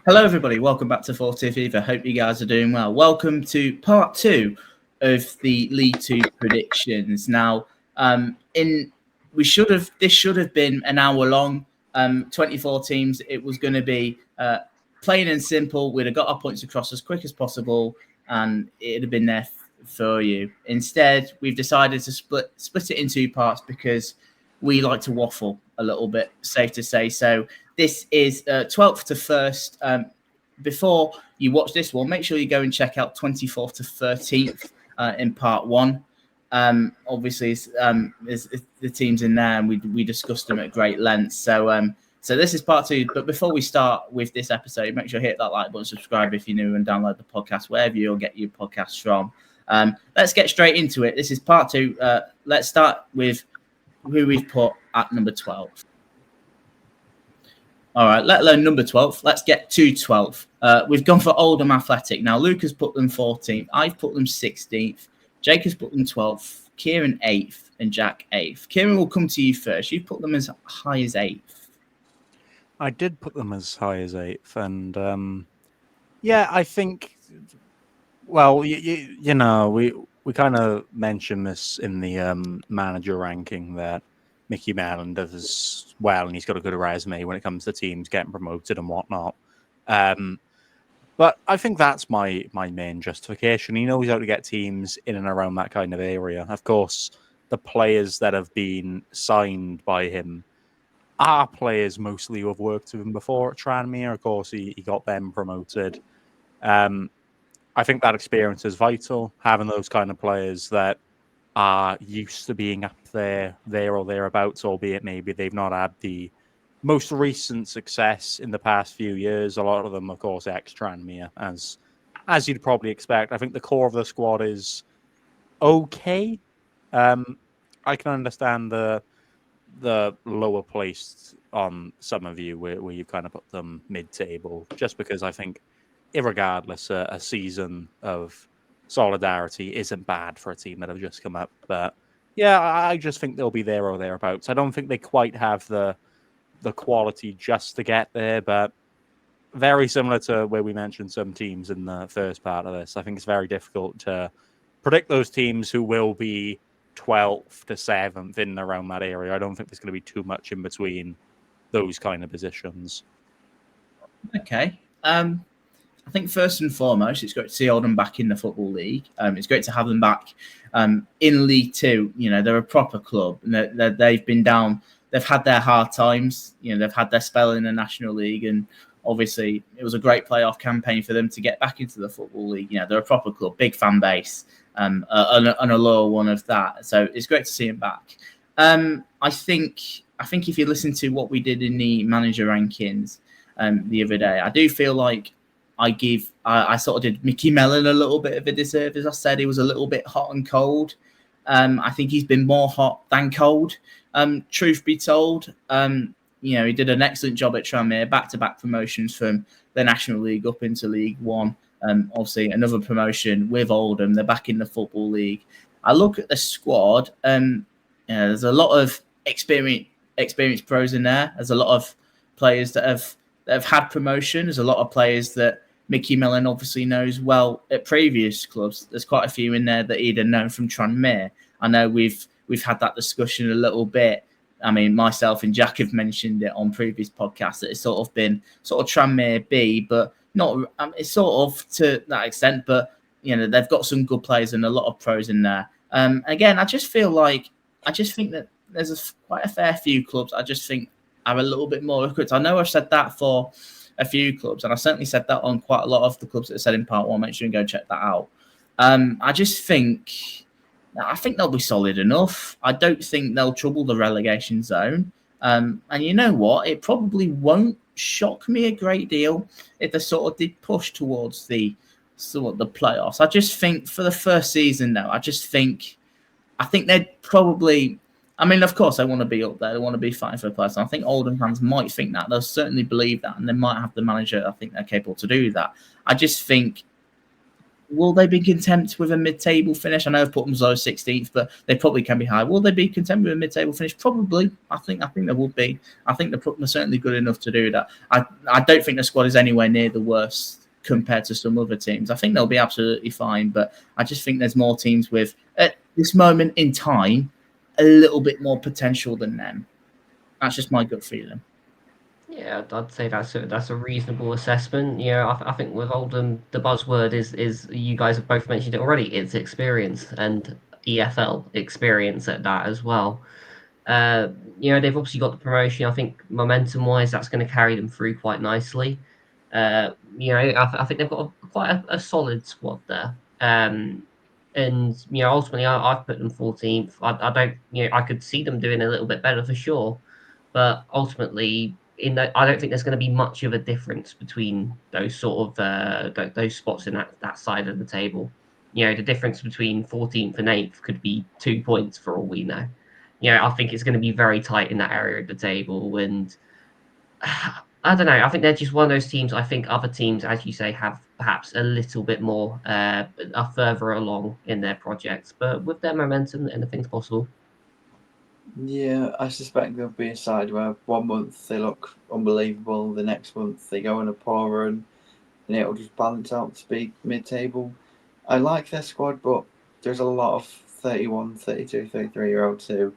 Hello, everybody. Welcome back to 40th Fever. Hope you guys are doing well. Welcome to part 2 of the League 2 predictions. Now, this should have been an hour long. 24 teams. It was going to be plain and simple. We'd have got our points across as quick as possible, and it'd have been there for you. Instead, we've decided to split it in 2 parts because we like to waffle a little bit, safe to say. So this is 12th to 1st. Before you watch this one, make sure you go and check out 24th to 13th in part 1. Obviously, there's the teams in there, and we discussed them at great length. So this is part 2. But before we start with this episode, make sure you hit that like button, subscribe if you're new, and download the podcast wherever you'll get your podcasts from. Let's get straight into it. This is part 2. Let's start with who we've put at number 12. All right, let alone number 12. Let's get to 12. We've gone for Oldham Athletic. Now, Luke has put them 14th. I've put them 16th. Jake has put them 12th. Kieran 8th. And Jack 8th. Kieran, will come to you first. You put them as high as 8th. I did put them as high as 8th. And, I think, well, you know, we kind of mentioned this in the manager ranking that Mickey Mellon does well, and he's got a good resume when it comes to teams getting promoted and whatnot. But I think that's my main justification. He knows how to get teams in and around that kind of area. Of course, the players that have been signed by him are players mostly who have worked with him before at Tranmere. Of course, he got them promoted. I think that experience is vital, having those kind of players that are used to being up there or thereabouts, albeit maybe they've not had the most recent success in the past few years. A lot of them, of course, ex-Tranmere, as you'd probably expect. I think the core of the squad is okay. I can understand the lower placed on some of you where you kind of put them mid-table, just because I think irregardless, a season of solidarity isn't bad for a team that have just come up. But yeah, I just think they'll be there or thereabouts. I don't think they quite have the quality just to get there, but very similar to where we mentioned some teams in the first part of this. I think it's very difficult to predict those teams who will be 12th to 7th in and around that area. I don't think there's going to be too much in between those kind of positions. Okay. I think first and foremost, it's great to see Oldham back in the Football League. It's great to have them back in League 2. You know, they're a proper club. And they've been down. They've had their hard times. You know, they've had their spell in the National League. And obviously, it was a great playoff campaign for them to get back into the Football League. You know, they're a proper club, big fan base, and a loyal one of that. So it's great to see them back. I think if you listen to what we did in the manager rankings the other day, I do feel like I sort of did Mickey Mellon a little bit of a disservice. I said he was a little bit hot and cold. I think he's been more hot than cold. Truth be told, you know, he did an excellent job at Tranmere, back-to-back promotions from the National League up into League 1. Obviously, another promotion with Oldham. They're back in the Football League. I look at the squad, there's a lot of experienced pros in there. There's a lot of players that have had promotion. There's a lot of players that Mickey Mellon obviously knows well at previous clubs. There's quite a few in there that he'd have known from Tranmere. I know we've had that discussion a little bit. I mean, myself and Jack have mentioned it on previous podcasts that it's sort of been sort of Tranmere B, but not. It's sort of to that extent. But you know, they've got some good players and a lot of pros in there. Again, I just think that there's quite a fair few clubs. I just think are a little bit more equipped. I know I've said that for a few clubs, and I certainly said that on quite a lot of the clubs that I said in part 1. Make sure you go check that out. I think they'll be solid enough. I don't think they'll trouble the relegation zone. And you know what? It probably won't shock me a great deal if they sort of did push towards the playoffs. I just think for the first season, though, I think they'd probably. I mean, of course, they want to be up there. They want to be fighting for the playoffs. I think Oldham fans might think that. They'll certainly believe that, and they might have the manager. I think they're capable to do that. I just think Will they be content with a mid-table finish? I know I've put them as low as 16th, but they probably can be high. Will they be content with a mid-table finish? Probably. I think they will be. I think they're certainly good enough to do that. I don't think the squad is anywhere near the worst compared to some other teams. I think they'll be absolutely fine, but I just think there's more teams with, at this moment in time, a little bit more potential than them. That's just my gut feeling. Yeah, I'd say that's a reasonable assessment. You know, I think with Oldham, the buzzword is you guys have both mentioned it already. It's experience and EFL experience at that as well. You know, they've obviously got the promotion. I think momentum-wise, that's going to carry them through quite nicely. You know, I think they've got quite a solid squad there. And you know, ultimately, I've put them 14th. I don't, you know, I could see them doing a little bit better for sure, but ultimately, I don't think there's going to be much of a difference between those sort of those spots in that side of the table. You know, the difference between 14th and 8th could be 2 points for all we know. You know, I think it's going to be very tight in that area of the table, and I don't know. I think they're just one of those teams. I think other teams, as you say, have perhaps a little bit more, are further along in their projects, but with their momentum, anything's possible. Yeah, I suspect there'll be a side where 1 month they look unbelievable, the next month they go on a poor run, and it'll just balance out to be mid-table. I like their squad, but there's a lot of 31, 32, 33-year-olds who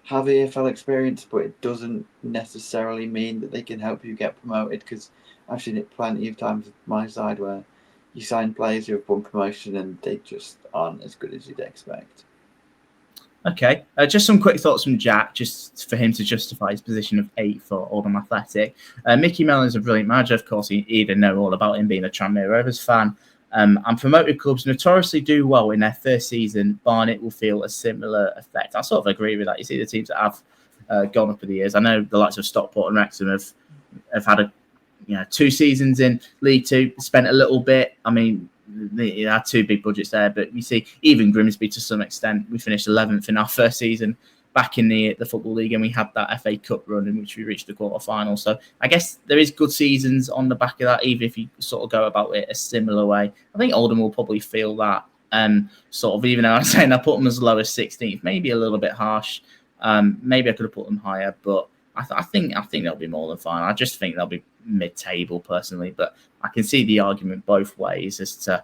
have EFL experience, but it doesn't necessarily mean that they can help you get promoted, because I've seen it plenty of times with my side where you sign players who have won promotion and they just aren't as good as you'd expect. Okay, just some quick thoughts from Jack, just for him to justify his position of 8 for Oldham Athletic. Mickey Mellon's a brilliant manager. Of course, you either know all about him being a Tranmere Rovers fan. And promoted clubs notoriously do well in their first season. Barnet will feel a similar effect. I sort of agree with that. You see the teams that have gone up in the years. I know the likes of Stockport and Wrexham have had 2 seasons in League Two, spent a little bit. I mean, they had 2 big budgets there, but you see, even Grimsby to some extent, we finished 11th in our first season back in the Football League, and we had that FA Cup run in which we reached the quarter-final. So I guess there is good seasons on the back of that, even if you sort of go about it a similar way. I think Oldham will probably feel that, sort of, even though I'm saying I put them as low as 16th, maybe a little bit harsh. Maybe I could have put them higher, but I think they'll be more than fine. I just think they'll be mid-table personally, but I can see the argument both ways as to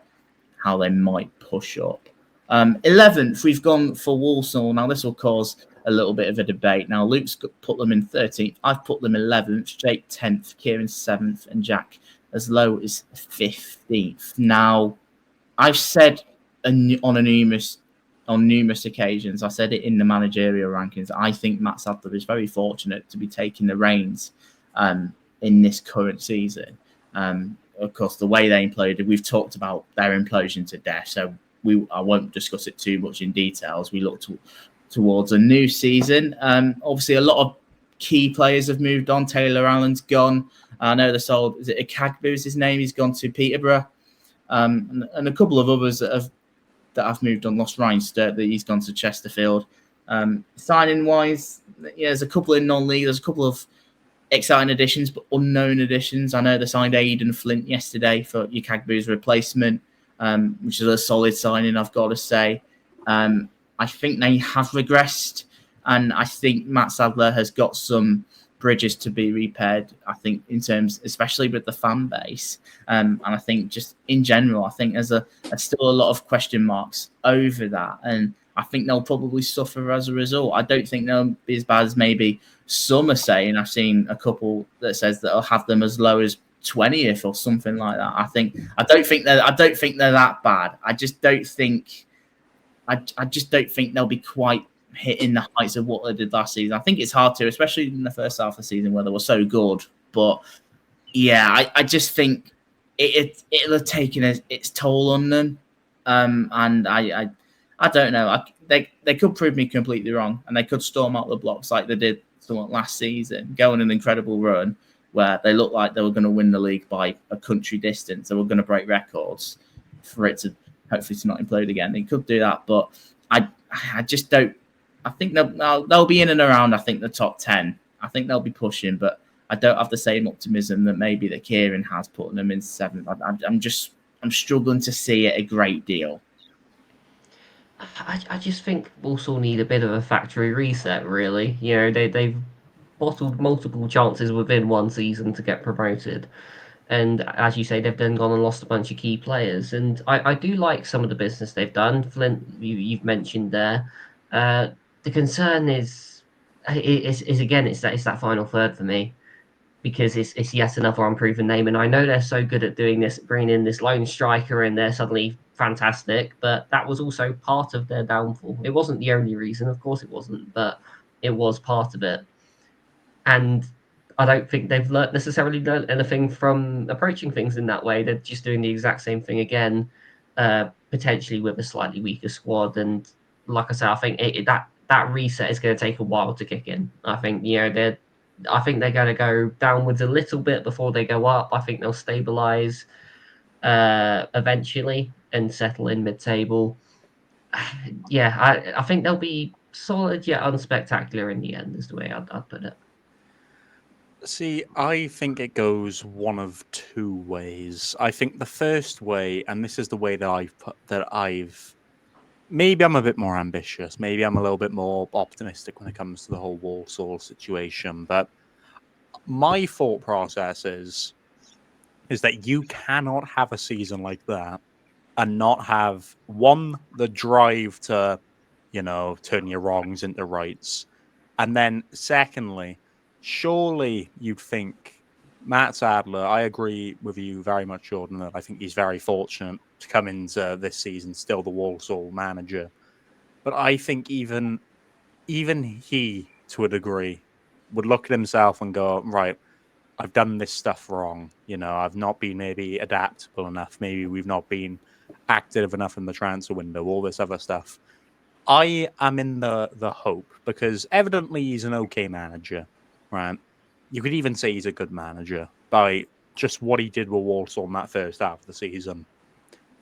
how they might push up. 11th, we've gone for Walsall. Now, this will cause a little bit of a debate. Now, Luke's put them in 13th. I've put them 11th, Jake 10th, Kieran 7th, and Jack as low as 15th. Now, I've said on numerous occasions, I said it in the managerial rankings, I think Matt Sadler is very fortunate to be taking the reins in this current season. Of course, the way they imploded, we've talked about their implosion to death, so I won't discuss it too much in detail as we look towards a new season. Obviously, a lot of key players have moved on. Taylor Allen's gone. I know they sold, is it Akagbu is his name? He's gone to Peterborough. And a couple of others that have moved on. Lost Ryan Sturt, that he's gone to Chesterfield. Signing-wise, there's a couple in non-league. There's a couple of exciting additions, but unknown additions. I know they signed Aidan Flint yesterday for Akagbu's replacement, which is a solid signing, I've got to say. I think they have regressed, and I think Matt Sadler has got some bridges to be repaired, I think, in terms, especially with the fan base. And I think just in general, I think there's still a lot of question marks over that. And I think they'll probably suffer as a result. I don't think they'll be as bad as maybe some are saying. I've seen a couple that says that they'll have them as low as 20th or something like that. I don't think they're that bad. I just don't think they'll be quite hitting the heights of what they did last season. I think it's hard to, especially in the first half of the season where they were so good. But yeah, I just think it'll have taken its toll on them. And I don't know. They could prove me completely wrong, and they could storm out the blocks like they did somewhat last season, go on an incredible run where they looked like they were going to win the league by a country distance. They were going to break records for it to hopefully to not implode again. They could do that, but I just don't. I think they'll be in and around, I think, the top 10. I think they'll be pushing, but I don't have the same optimism that maybe that Kieran has, putting them in 7th. I'm struggling to see it a great deal. I just think Walsall need a bit of a factory reset, really. They've bottled multiple chances within one season to get promoted. And as you say, they've then gone and lost a bunch of key players. And I do like some of the business they've done. Flint, you've mentioned there. The concern is again, it's that final third for me, because it's yet another unproven name. And I know they're so good at doing this, bringing in this lone striker, and they're suddenly fantastic. But that was also part of their downfall. It wasn't the only reason, of course it wasn't, but it was part of it. And I don't think they've necessarily learned anything from approaching things in that way. They're just doing the exact same thing again, potentially with a slightly weaker squad. And like I said, I think that reset is going to take a while to kick in. I think they're going to go downwards a little bit before they go up. I think they'll stabilize eventually and settle in mid-table. Yeah, I think they'll be solid yet unspectacular in the end, is the way I'd put it. See, I think it goes one of two ways. I think the first way, and this is the way that maybe I'm a bit more ambitious, maybe I'm a little bit more optimistic when it comes to the whole Walsall situation, but my thought process is that you cannot have a season like that and not have, one, the drive to, turn your wrongs into rights, and then secondly, surely you'd think Matt Sadler, I agree with you very much, Jordan, that I think he's very fortunate to come into this season still the Walsall manager. But I think even he, to a degree, would look at himself and go, right, I've done this stuff wrong. I've not been maybe adaptable enough. Maybe we've not been active enough in the transfer window, all this other stuff. I am in the hope, because evidently he's an okay manager, right? You could even say he's a good manager by just what he did with Walsall in that first half of the season.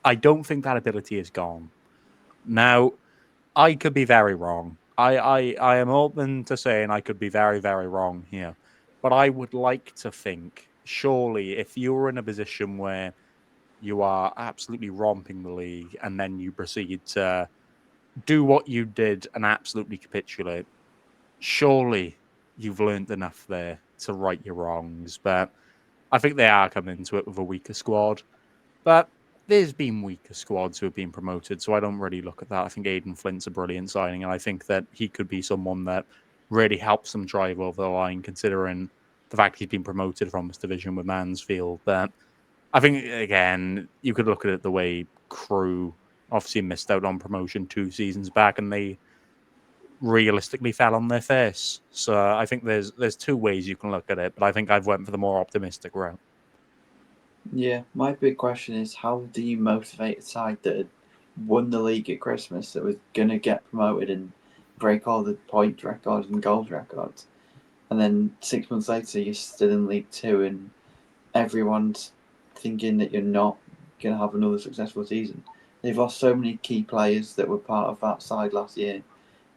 I don't think that ability is gone. Now, I could be very wrong. I am open to saying I could be very, very wrong here. But I would like to think, surely, if you were in a position where you are absolutely romping the league and then you proceed to do what you did and absolutely capitulate, surely you've learned enough there to right your wrongs. But I think they are coming into it with a weaker squad. But there's been weaker squads who have been promoted, so I don't really look at that. I think Aidan Flint's a brilliant signing, and I think that he could be someone that really helps them drive over the line, considering the fact he's been promoted from this division with Mansfield. But I think, again, you could look at it the way Crewe obviously missed out on promotion 2 seasons back, and they realistically fell on their face. So I think there's 2 ways you can look at it, but I think I've went for the more optimistic route. Yeah, my big question is, how do you motivate a side that had won the league at Christmas, that was going to get promoted and break all the point records and goals records, and then 6 months later you're still in League 2 and everyone's thinking that you're not going to have another successful season? They've lost so many key players that were part of that side last year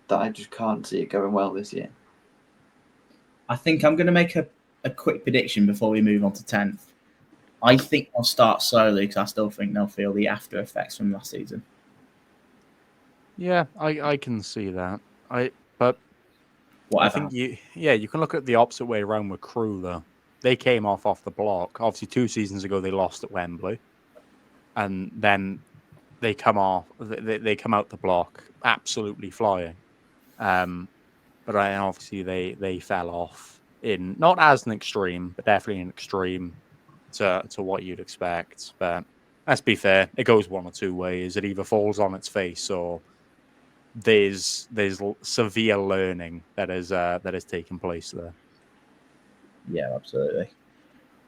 that I just can't see it going well this year. I think I'm going to make a quick prediction before we move on to 10th. I think they'll start slowly, because I still think they'll feel the after effects from last season. Yeah, I can see that. But Whatever. I think you can look at the opposite way around with Crewe, though. They came off the block. Obviously, 2 seasons ago they lost at Wembley, and then they come out the block absolutely flying. But obviously they fell off in not as an extreme, but definitely an extreme to what you'd expect. But let's be fair, it goes one or 2 ways. It either falls on its face, or there's severe learning that is taking place there. Yeah, absolutely.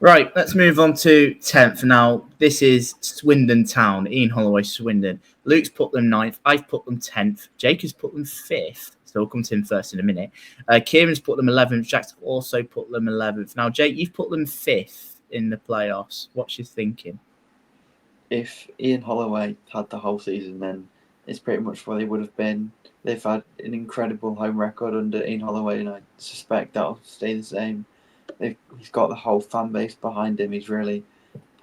Right, let's move on to 10th now. This is Swindon Town, Ian Holloway, Swindon. Luke's put them 9th. I've put them 10th. Jake has put them 5th. So we'll come to him first in a minute. Kieran's put them 11th. Jack's also put them 11th. Now, Jake, you've put them 5th in the playoffs. What's your thinking? If Ian Holloway had the whole season, then it's pretty much where they would have been. They've had an incredible home record under Ian Holloway, and I suspect that'll stay the same. He's got the whole fan base behind him. He's really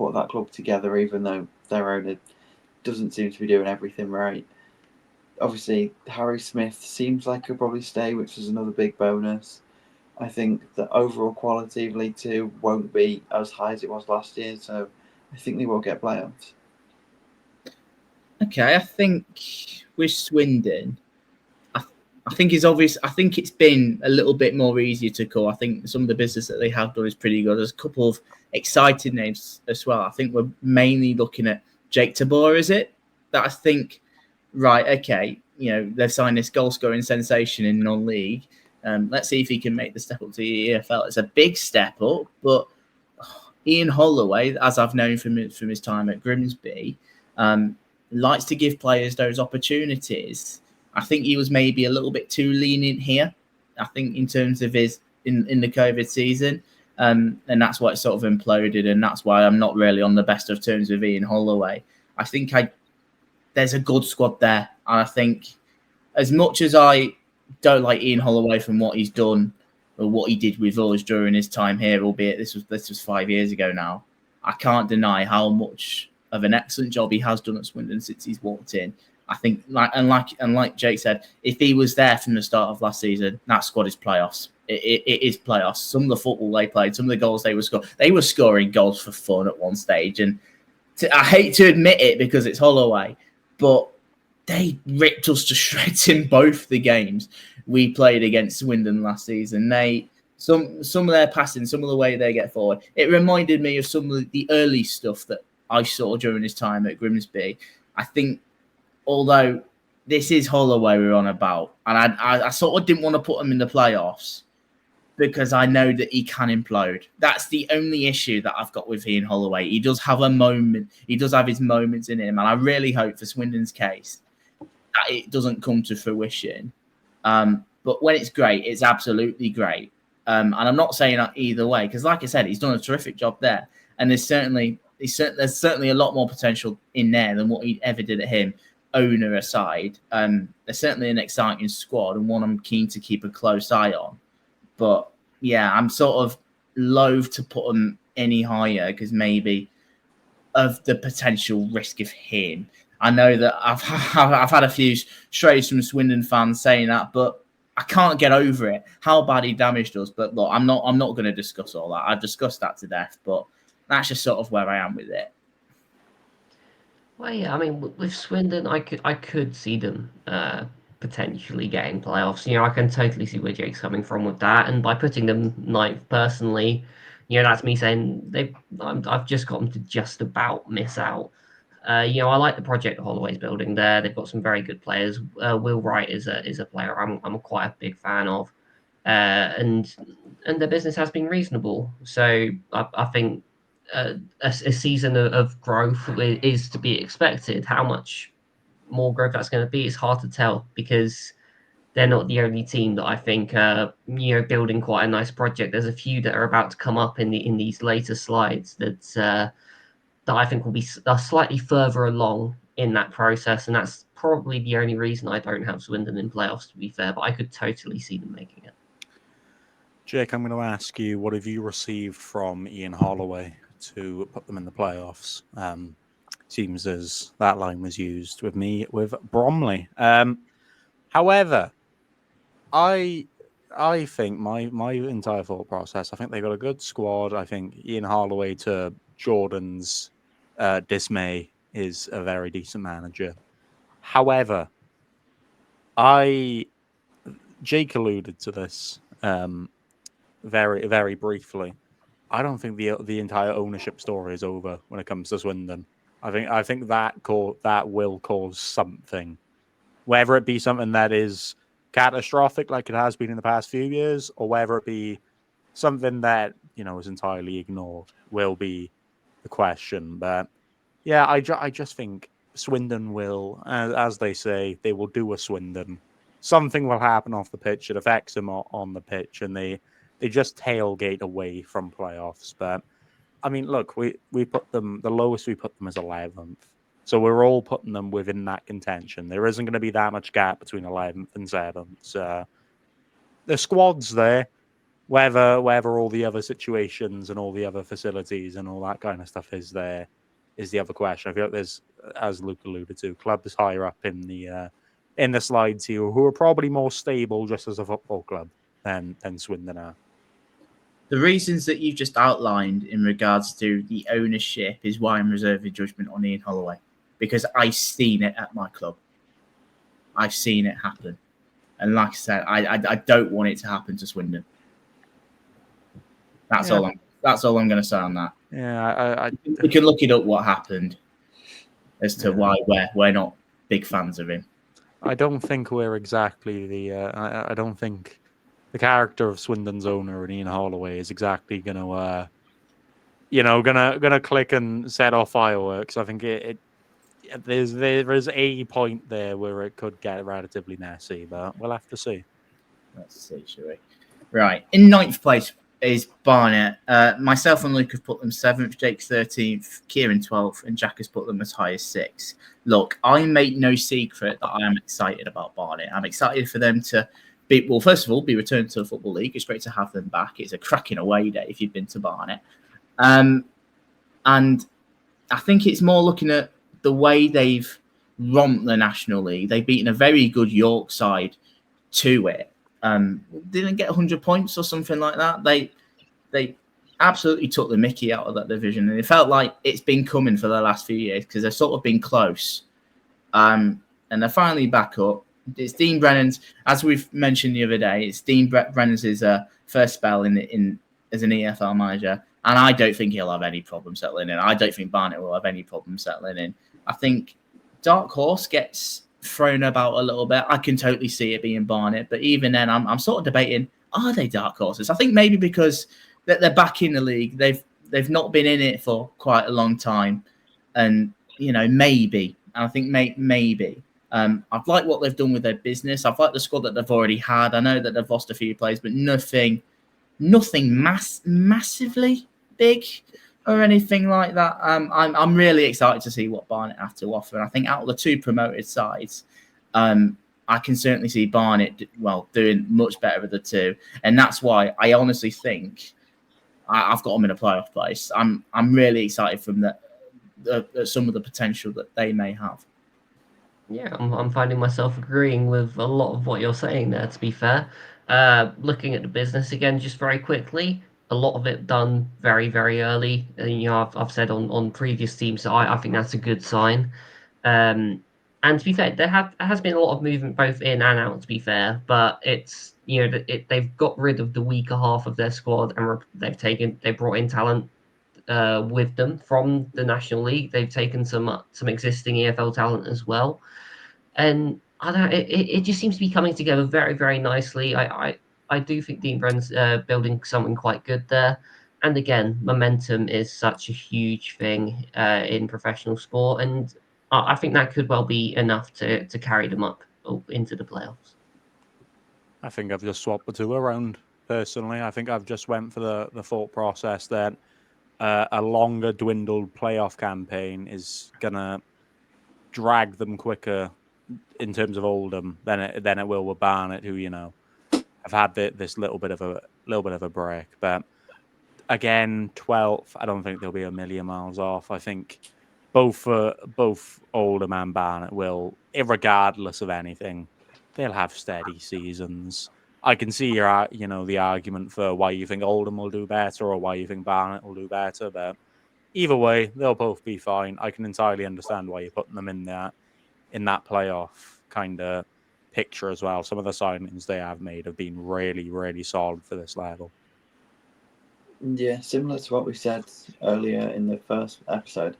put that club together, even though their owner doesn't seem to be doing everything right. Obviously, Harry Smith seems like he'll probably stay, which is another big bonus. I think the overall quality of League Two won't be as high as it was last year, so I think they will get playoffs. Okay, I think with Swindon, I think it's obvious. I think it's been a little bit more easier to call. I think some of the business that they have done is pretty good. There's a couple of exciting names as well. I think we're mainly looking at Jake Tabor, is it? That I think, right, okay, they've signed this goal-scoring sensation in non-league. Let's see if he can make the step up to the EFL. It's a big step up, but Ian Holloway, as I've known from his time at Grimsby, likes to give players those opportunities. I think he was maybe a little bit too lenient here. I think in terms of his in the COVID season, and that's why it sort of imploded, and that's why I'm not really on the best of terms with Ian Holloway. I think there's a good squad there, and I think as much as I don't like Ian Holloway from what he's done or what he did with us during his time here, albeit this was 5 years ago now, I can't deny how much of an excellent job he has done at Swindon since he's walked in. I think, like Jake said, if he was there from the start of last season, that squad is playoffs. It is playoffs. Some of the football they played, some of the goals they were scoring goals for fun at one stage. And I hate to admit it because it's Holloway, but they ripped us to shreds in both the games we played against Swindon last season. Some of their passing, some of the way they get forward, it reminded me of some of the early stuff that I saw during his time at Grimsby. I think, although this is Holloway we're on about, and I sort of didn't want to put him in the playoffs because I know that he can implode. That's the only issue that I've got with Ian Holloway. He does have a moment. He does have his moments in him, and I really hope for Swindon's case that it doesn't come to fruition. But when it's great, it's absolutely great. And I'm not saying that either way because, like I said, he's done a terrific job there, and there's certainly a lot more potential in there than what he ever did at him. Owner aside, they're certainly an exciting squad and one I'm keen to keep a close eye on. But yeah, I'm sort of loath to put them any higher because maybe of the potential risk of him. I know that I've had a few strays from Swindon fans saying that, but I can't get over it. How bad he damaged us. But look, I'm not going to discuss all that. I've discussed that to death, but that's just sort of where I am with it. Well, yeah, I mean, with Swindon, I could see them potentially getting playoffs. I can totally see where Jake's coming from with that. And by putting them ninth, personally, that's me saying I've just got them to just about miss out. I like the project Holloway's building there. They've got some very good players. Will Wright is a player I'm quite a big fan of, and their business has been reasonable. So I think. A season of growth is to be expected. How much more growth that's going to be is hard to tell because they're not the only team that I think building quite a nice project. There's a few that are about to come up in these later slides that I think will be slightly further along in that process, and that's probably the only reason I don't have Swindon in playoffs, to be fair. But I could totally see them making it. Jake, I'm going to ask you, what have you received from Ian Holloway to put them in the playoffs? Seems as that line was used with me with Bromley. However, I think my entire thought process, I think they got a good squad. I think Ian Holloway, to Jordan's dismay, is a very decent manager. However, Jake alluded to this very, very briefly. I don't think the entire ownership story is over when it comes to Swindon. I think that will cause something, whether it be something that is catastrophic like it has been in the past few years, or whether it be something that is entirely ignored, will be the question. But yeah, I just think Swindon will, as they say, they will do a Swindon. Something will happen off the pitch. It affects them on the pitch, and they just tailgate away from playoffs. But I mean, look, we put them, the lowest we put them is 11th. So we're all putting them within that contention. There isn't going to be that much gap between 11th and 7th. The squad's there. Whether all the other situations and all the other facilities and all that kind of stuff is there is the other question. I feel like there's, as Luke alluded to, clubs higher up in the slides here who are probably more stable just as a football club than Swindon are. The reasons that you've just outlined in regards to the ownership is why I'm reserving judgment on Ian Holloway, because I've seen it at my club. I've seen it happen. And like I said, I don't want it to happen to Swindon. That's all I'm going to say on that. Yeah, We can look it up what happened as to why we're not big fans of him. I don't think we're exactly the. I don't think the character of Swindon's owner and Ian Holloway is exactly going to, gonna click and set off fireworks. I think there is a point there where it could get relatively messy, but we'll have to see. Let's see, shall we? Right, in 9th place is Barnet. Myself and Luke have put them 7th, Jake 13th, Kieran 12th, and Jack has put them as high as 6th. Look, I make no secret that I am excited about Barnet. I'm excited for them to be, well, first of all, be returned to the Football League. It's great to have them back. It's a cracking away day if you've been to Barnet. And I think it's more looking at the way they've romped the National League. They've beaten a very good York side to it. Didn't get 100 points or something like that. They absolutely took the mickey out of that division, and it felt like it's been coming for the last few years because they've sort of been close. And they're finally back up. It's Dean Brennan's, as we've mentioned the other day, it's Dean Brennan's first spell in as an EFL manager, and I don't think he'll have any problem settling in. I don't think Barnet will have any problem settling in. I think Dark Horse gets thrown about a little bit. I can totally see it being Barnet, but even then, I'm sort of debating: are they Dark Horses? I think maybe because they're back in the league, they've not been in it for quite a long time, and maybe. And I think maybe. I've liked what they've done with their business. I've liked the squad that they've already had. I know that they've lost a few players, but nothing massively big or anything like that. I'm really excited to see what Barnet have to offer. And I think out of the two promoted sides, I can certainly see Barnet doing much better of the two, and that's why I honestly think I've got them in a playoff place. I'm really excited from some of the potential that they may have. Yeah, I'm finding myself agreeing with a lot of what you're saying there, to be fair. Looking at the business again, just very quickly, a lot of it done very, very early. I've said on previous teams, so I think that's a good sign. And to be fair, there has been a lot of movement both in and out, to be fair, but it's, they've got rid of the weaker half of their squad, and they've brought in talent with them from the National League. They've taken some existing EFL talent as well. And I don't know, it just seems to be coming together very, very nicely. I do think Dean Brennan's building something quite good there. And again, momentum is such a huge thing in professional sport. And I think that could well be enough to carry them up into the playoffs. I think I've just swapped the two around, personally. I think I've just went for the thought process that a longer dwindled playoff campaign is going to drag them quicker in terms of Oldham than it will with Barnet, who have had this little bit of a break. But again, 12th, I don't think they'll be a million miles off. I think both Oldham and Barnet will, regardless of anything, they'll have steady seasons. I can see the argument for why you think Oldham will do better or why you think Barnet will do better, but either way, they'll both be fine. I can entirely understand why you're putting them in that playoff kind of picture as well. Some of the signings they have made have been really, really solid for this level. Yeah, similar to what we said earlier in the first episode.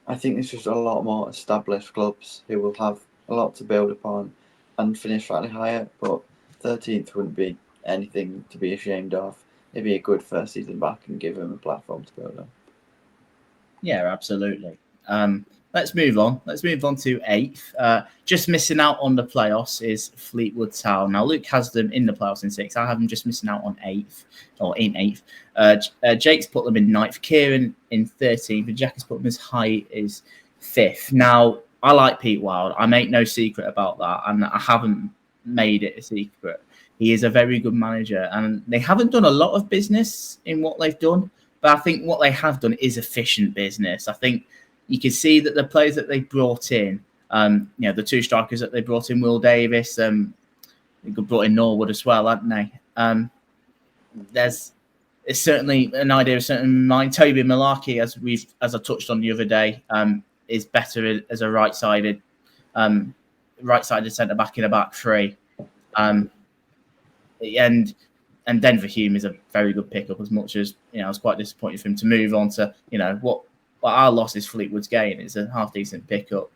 I think there's just a lot more established clubs who will have a lot to build upon and finish slightly higher, but 13th wouldn't be anything to be ashamed of. It'd be a good first season back and give them a platform to build on. Yeah, absolutely. Let's move on. Let's move on to 8th. Just missing out on the playoffs is Fleetwood Town. Now, Luke has them in the playoffs in 6th. I have them just missing out on 8th, or in 8th. Jake's put them in 9th. Kieran in 13th. And Jack has put them as high as 5th. Now, I like Pete Wild. I make no secret about that. And I haven't made it a secret. He is a very good manager, and they haven't done a lot of business in what they've done, but I think what they have done is efficient business. I think you can see that the players that they brought in, the two strikers that they brought in, Will Davis, they brought in Norwood as well, hadn't they? It's certainly an idea of certain mind. Toby Malarkey, as I touched on the other day, is better as a right-sided centre back in a back three. And Denver Hume is a very good pickup. As much as I was quite disappointed for him to move on to what our loss is Fleetwood's gain. It's a half decent pickup.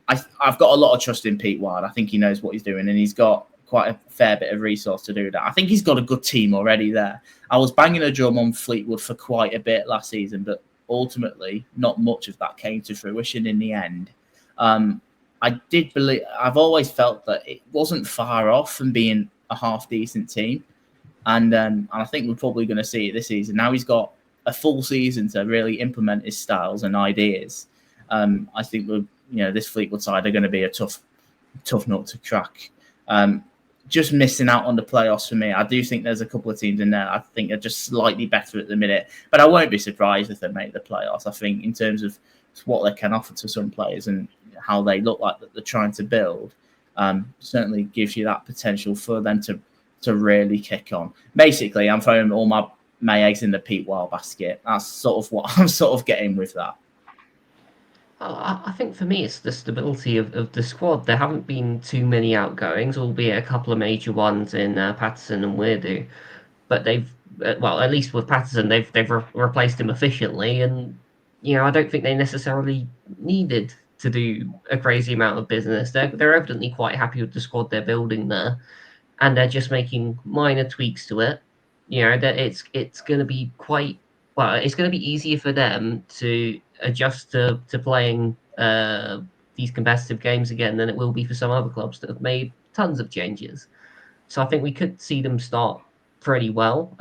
I've got a lot of trust in Pete Wild. I think he knows what he's doing, and he's got quite a fair bit of resource to do that. I think he's got a good team already there. I was banging a drum on Fleetwood for quite a bit last season, but ultimately not much of that came to fruition in the end. I've always felt that it wasn't far off from being a half decent team. And I think we're probably going to see it this season. Now he's got a full season to really implement his styles and ideas. I think this Fleetwood side are going to be a tough nut to crack. Just missing out on the playoffs for me. I do think there's a couple of teams in there I think are just slightly better at the minute, but I won't be surprised if they make the playoffs. I think in terms of what they can offer to some players and how they look like that they're trying to build, certainly gives you that potential for them to really kick on. Basically, I'm throwing all my eggs in the Pete Wild basket. That's sort of what I'm sort of getting with that. I think for me, it's the stability of the squad. There haven't been too many outgoings, albeit a couple of major ones in Patterson and Weirdo. But they've, at least with Patterson, they've replaced him efficiently. And, I don't think they necessarily needed to do a crazy amount of business. They're evidently quite happy with the squad they're building there. And they're just making minor tweaks to it. That it's going to be it's going to be easier for them to adjust to playing these competitive games again than it will be for some other clubs that have made tons of changes. So I think we could see them start pretty well,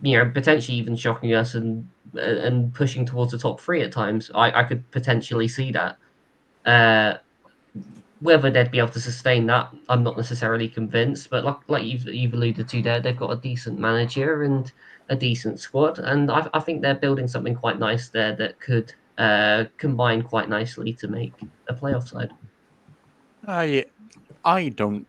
potentially even shocking us and pushing towards the top three at times. I could potentially see that. Whether they'd be able to sustain that, I'm not necessarily convinced. But like you've alluded to there, they've got a decent manager and a decent squad, and I think they're building something quite nice there that could combine quite nicely to make a playoff side. I don't,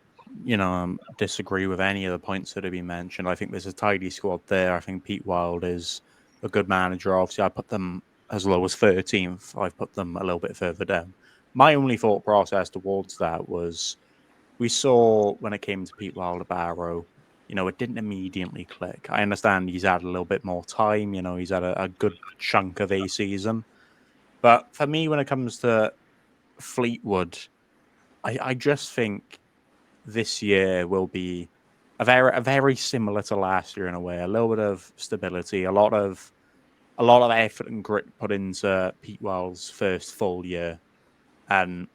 disagree with any of the points that have been mentioned. I think there's a tidy squad there. I think Pete Wild is a good manager. Obviously, I put them as low as 13th. I've put them a little bit further down. My only thought process towards that was we saw when it came to Pete Wild at Barrow, it didn't immediately click. I understand he's had a little bit more time. He's had a good chunk of a season. But for me, when it comes to Fleetwood, I just think this year will be a very similar to last year in a way. A little bit of stability, a lot of effort and grit put into Pete Wild's first full year. And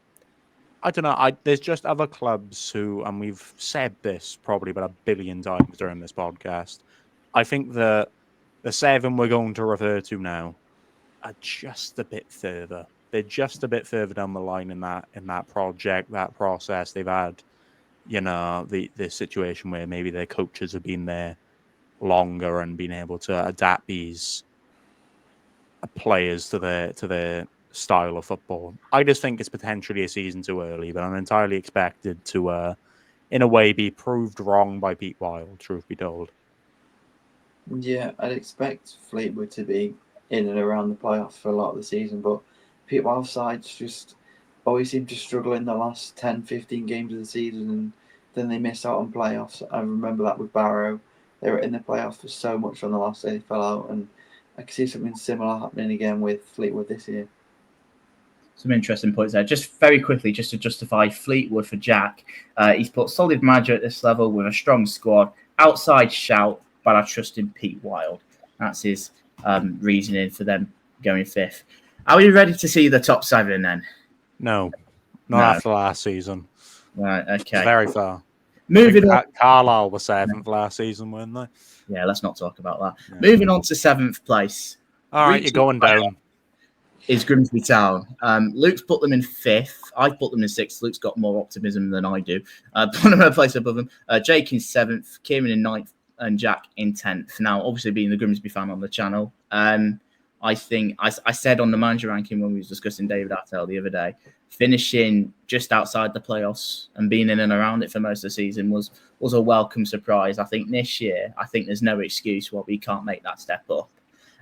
I don't know, there's just other clubs who, and we've said this probably about 1 billion times during this podcast, I think the 7 we're going to refer to now are just a bit further. They're just a bit further down the line in that project, that process. They've had, the situation where maybe their coaches have been there longer and been able to adapt these players to their style of football. I just think it's potentially a season too early, but I'm entirely expected to, in a way, be proved wrong by Pete Wild, truth be told. Yeah, I'd expect Fleetwood to be in and around the playoffs for a lot of the season, but Pete Wild's sides just always seem to struggle in the last 10, 15 games of the season, and then they miss out on playoffs. I remember that with Barrow. They were in the playoffs for so much on the last day they fell out, and I can see something similar happening again with Fleetwood this year. Some interesting points there. Just very quickly, just to justify Fleetwood for Jack, he's put solid manager at this level with a strong squad. Outside shout, but I trust in Pete Wild. That's his reasoning for them going 5th. Are we ready to see the top 7 then? No, not after last season. Right, okay. It's very far. Moving on. Carlisle was 7th last season, weren't they? Yeah, let's not talk about that. Yeah. Moving on to 7th place. All right, you're going down. is Grimsby Town. Luke's put them in 5th. I've put them in 6th. Luke's got more optimism than I do. Put them in a place above them. Jake in 7th, Kieran in 9th, and Jack in 10th. Now, obviously, being the Grimsby fan on the channel, I think I said on the manager ranking when we was discussing David Artell the other day, finishing just outside the playoffs and being in and around it for most of the season was a welcome surprise. I think this year, there's no excuse why we can't make that step up.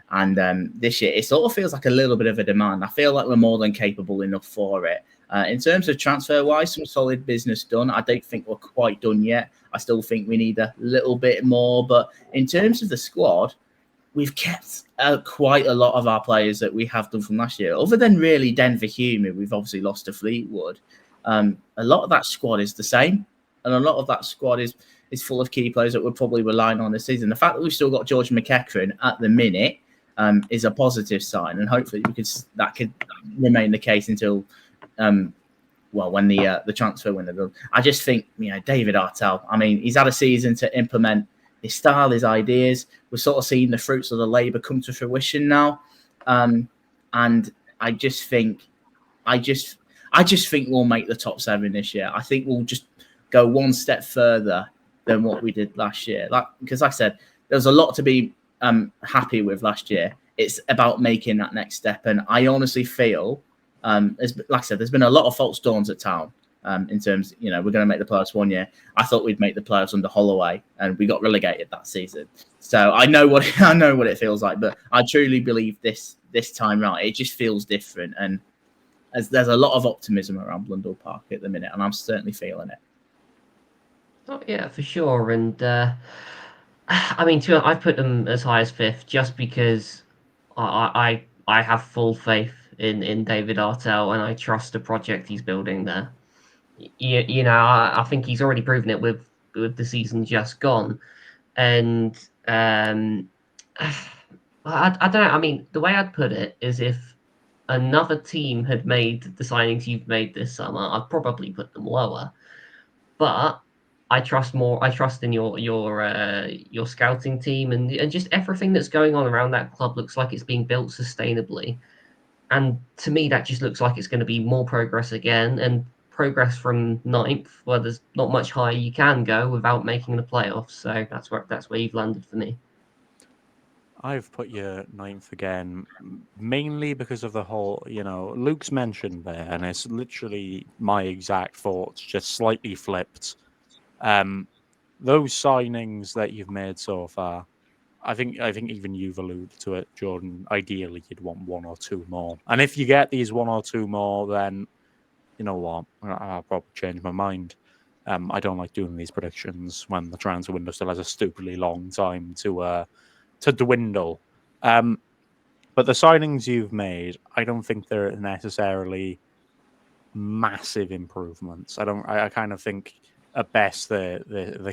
And this year, it sort of feels like a little bit of a demand. I feel like we're more than capable enough for it. In terms of transfer-wise, some solid business done. I don't think we're quite done yet. I still think we need a little bit more. But in terms of the squad, we've kept quite a lot of our players that we have done from last year. Other than really Denver Hume, who we've obviously lost to Fleetwood, a lot of that squad is the same. And a lot of that squad is full of key players that we're probably relying on this season. The fact that we've still got George McEachran at the minute is a positive sign, and hopefully that could remain the case until when the transfer window goes. I just think David Artell. I mean, he's had a season to implement his style, his ideas. We're sort of seeing the fruits of the labour come to fruition now, and I just think we'll make the top 7 this year. I think we'll just go one step further than what we did last year. Because like I said, there's a lot to be happy with last year. It's about making that next step, and I honestly feel, like I said, there's been a lot of false dawns at Town in terms, we're going to make the playoffs one year. I thought we'd make the playoffs under Holloway, and we got relegated that season. So I know what it feels like, but I truly believe this time round, it just feels different, and there's a lot of optimism around Blundell Park at the minute, and I'm certainly feeling it. Oh yeah, for sure, and. I mean, I've put them as high as 5th just because I have full faith in David Artell, and I trust the project he's building there. I think he's already proven it with the season just gone, and I don't know. I mean, the way I'd put it is if another team had made the signings you've made this summer, I'd probably put them lower, but I trust in your scouting team and just everything that's going on around that club looks like it's being built sustainably. And to me, that just looks like it's going to be more progress again, and progress from 9th, where there's not much higher you can go without making the playoffs. So that's where you've landed for me. I've put you 9th again, mainly because of the whole, Luke's mentioned there, and it's literally my exact thoughts, just slightly flipped. Those signings that you've made so far, I think even you've alluded to it, Jordan. Ideally, you'd want 1 or 2 more, and if you get these 1 or 2 more, then you know what, I'll probably change my mind. I don't like doing these predictions when the transfer window still has a stupidly long time to dwindle. But the signings you've made, I don't think they're necessarily massive improvements. I kind of think at best they're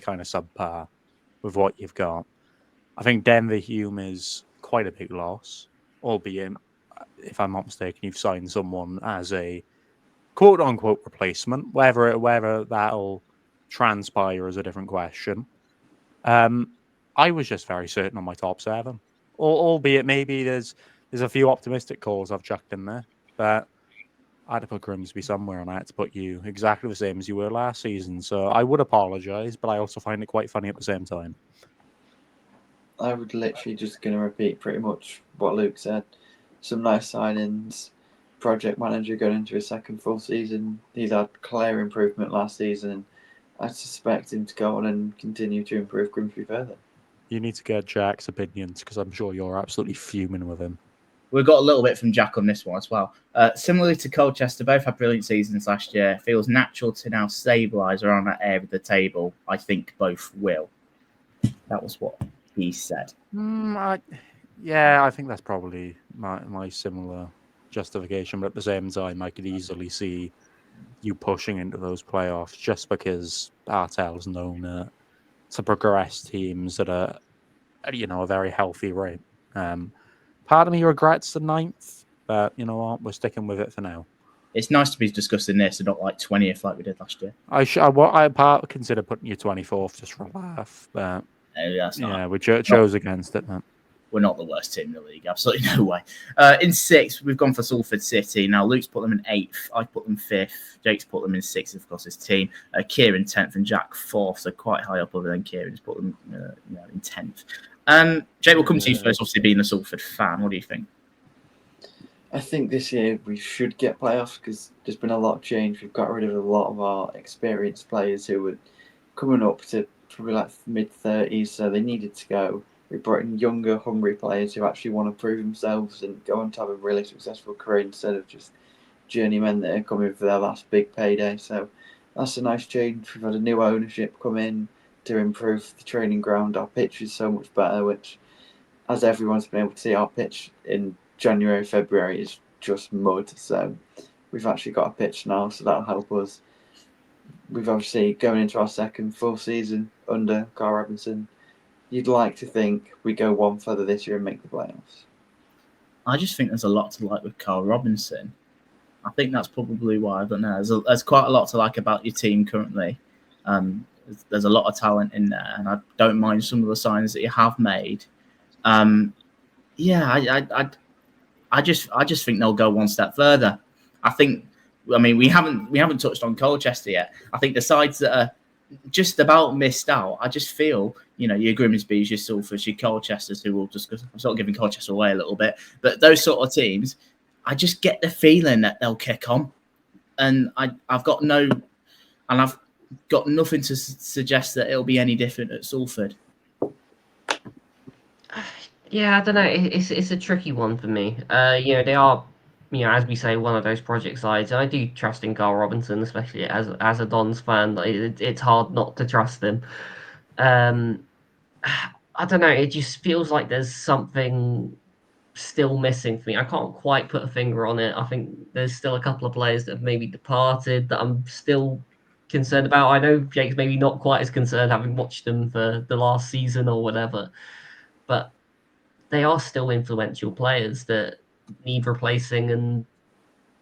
kind of subpar with what you've got. I think Denver Hume is quite a big loss, albeit, if I'm not mistaken, you've signed someone as a quote-unquote replacement. Whether that'll transpire is a different question. I was just very certain on my top 7, albeit maybe there's a few optimistic calls I've chucked in there, but I had to put Grimsby somewhere, and I had to put you exactly the same as you were last season. So I would apologise, but I also find it quite funny at the same time. I would literally just going to repeat pretty much what Luke said. Some nice signings. Project manager going into his 2nd full season. He's had clear improvement last season, and I suspect him to go on and continue to improve Grimsby further. You need to get Jack's opinions, because I'm sure you're absolutely fuming with him. We've got a little bit from Jack on this one as well. Similarly to Colchester, both had brilliant seasons last year. Feels natural to now stabilise around that area of the table. I think both will. That was what he said. I think that's probably my similar justification. But at the same time, I could easily see you pushing into those playoffs just because Artell's known to progress teams at a very healthy rate. Part of me regrets the 9th, but you know what? We're sticking with it for now. It's nice to be discussing this and not like 20th like we did last year. I consider putting you 24th just for a laugh, but that's not. Yeah, we chose against it, man. we're not the worst team in the league. Absolutely no way. In 6th, we've gone for Salford City. Now, Luke's put them in 8th. I've put them 5th. Jake's put them in 6th, of course, his team. Kieran 10th and Jack 4th, so quite high up, other than Kieran's put them in 10th. Jake, we'll come to you first, obviously being a Salford fan. What do you think? I think this year we should get playoffs because there's been a lot of change. We've got rid of a lot of our experienced players who were coming up to probably like mid-30s, so they needed to go. We brought in younger, hungry players who actually want to prove themselves and go on to have a really successful career instead of just journeymen that are coming for their last big payday. So that's a nice change. We've had a new ownership come in to improve the training ground. Our pitch is so much better, which, as everyone's been able to see, our pitch in January, February is just mud. So we've actually got a pitch now, so that'll help us. We've obviously going into our second full season under Carl Robinson. You'd like to think we go one further this year and make the playoffs. I just think there's a lot to like with Carl Robinson. I think that's probably why. I don't know. There's quite a lot to like about your team currently. There's a lot of talent in there, and I don't mind some of the signs that you have made. I just think they'll go one step further. We haven't touched on Colchester yet. I think the sides that are just about missed out, I just feel, your Grimsby's, your Salfords, your Colchesters, who will discuss. I'm sort of giving Colchester away a little bit, but those sort of teams, I just get the feeling that they'll kick on, and I've got nothing to suggest that it'll be any different at Salford. Yeah, I don't know. It's a tricky one for me. They are, as we say, one of those project sides. And I do trust in Carl Robinson, especially as a Dons fan. It's hard not to trust him. I don't know. It just feels like there's something still missing for me. I can't quite put a finger on it. I think there's still a couple of players that have maybe departed that I'm still concerned about. I know Jake's maybe not quite as concerned, having watched them for the last season or whatever, but they are still influential players that need replacing. And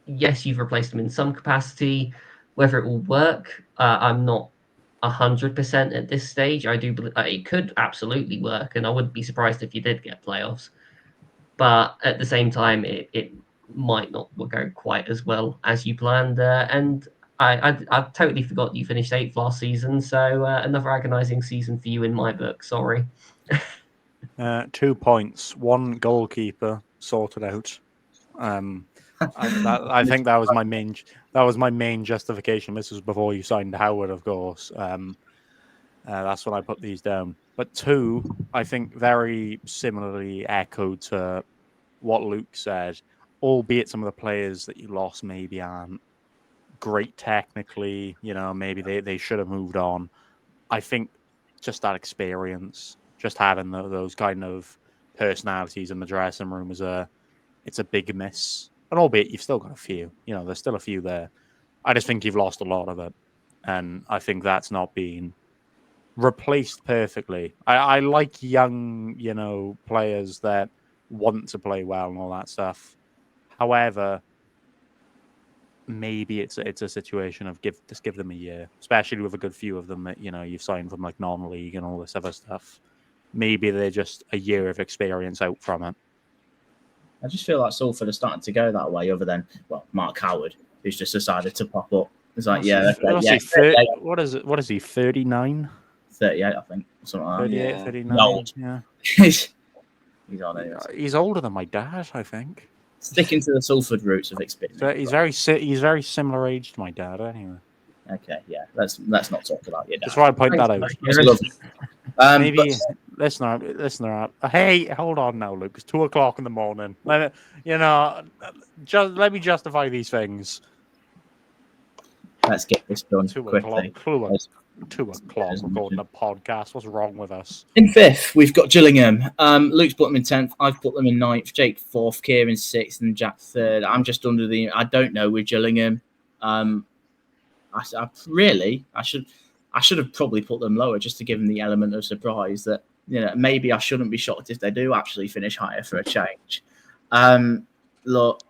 yes, you've replaced them in some capacity. Whether it will work, I'm not 100% at this stage. I do believe it could absolutely work, and I wouldn't be surprised if you did get playoffs. But at the same time, it might not go quite as well as you planned. And I totally forgot you finished 8th last season, so another agonising season for you in my book. Sorry. 2 points, 1 goalkeeper sorted out. I think that was my main. That was my main justification. This was before you signed Howard, of course. That's when I put these down. But 2, I think, very similarly echoed to what Luke said, albeit some of the players that you lost maybe aren't great technically. Maybe they should have moved on. I think just that experience, just having those kind of personalities in the dressing room it's a big miss. And albeit you've still got a few, there's still a few there. I just think you've lost a lot of it. And I think that's not been replaced perfectly. I like young, players that want to play well and all that stuff. However, maybe it's a situation of give them a year, especially with a good few of them that you've signed from like non-league and all this other stuff. Maybe they're just a year of experience out from it. I just feel like Salford are starting to go that way, other than Mark Howard, who's just decided to pop up. It's like, what is it? What is he? 39? 38, I think, something like that. 38, 39. Old. Yeah. He's on it. He's older than my dad, I think. Sticking to the Salford roots of experience. So he's very similar age to my dad, anyway. Okay, yeah. Let's not talk about your dad. That's why I point that out. Maybe listener. Hey, hold on now, Luke. It's 2:00 in the morning. Let me justify these things. Let's get this done 2 quickly. 2:00 recording a podcast. What's wrong with us? In 5th, we've got Gillingham. Luke's put them in 10th. I've put them in 9th. Jake 4th. Kieran 6th, and Jack 3rd. I'm just under I don't know with Gillingham. I should have probably put them lower just to give them the element of surprise that maybe I shouldn't be shocked if they do actually finish higher for a change. Look.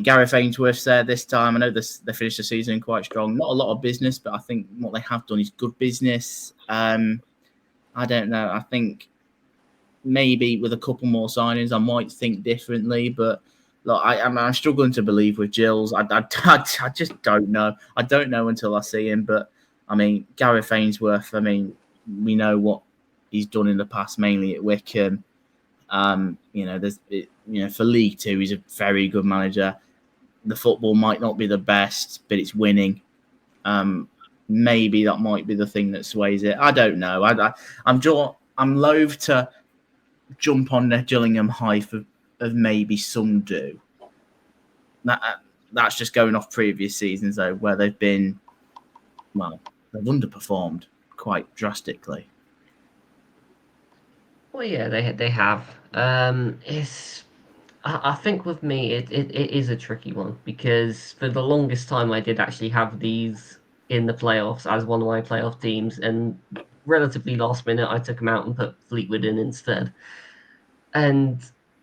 Gareth Ainsworth's there this time. I know they finished the season quite strong. Not a lot of business, but I think what they have done is good business. I don't know. I think maybe with a couple more signings, I might think differently. But look, I'm struggling to believe with Gills. I just don't know. I don't know until I see him. But I mean, Gareth Ainsworth. I mean, we know what he's done in the past, mainly at Wickham. For League Two, he's a very good manager. The football might not be the best, but it's winning. Maybe that might be the thing that sways it. I don't know. I'm loath to jump on the Gillingham hype of maybe some do. That's just going off previous seasons though, where they've underperformed quite drastically. Well, yeah, they have. I think with me, it is a tricky one because for the longest time I did actually have these in the playoffs as one of my playoff teams, and relatively last minute I took them out and put Fleetwood in instead. And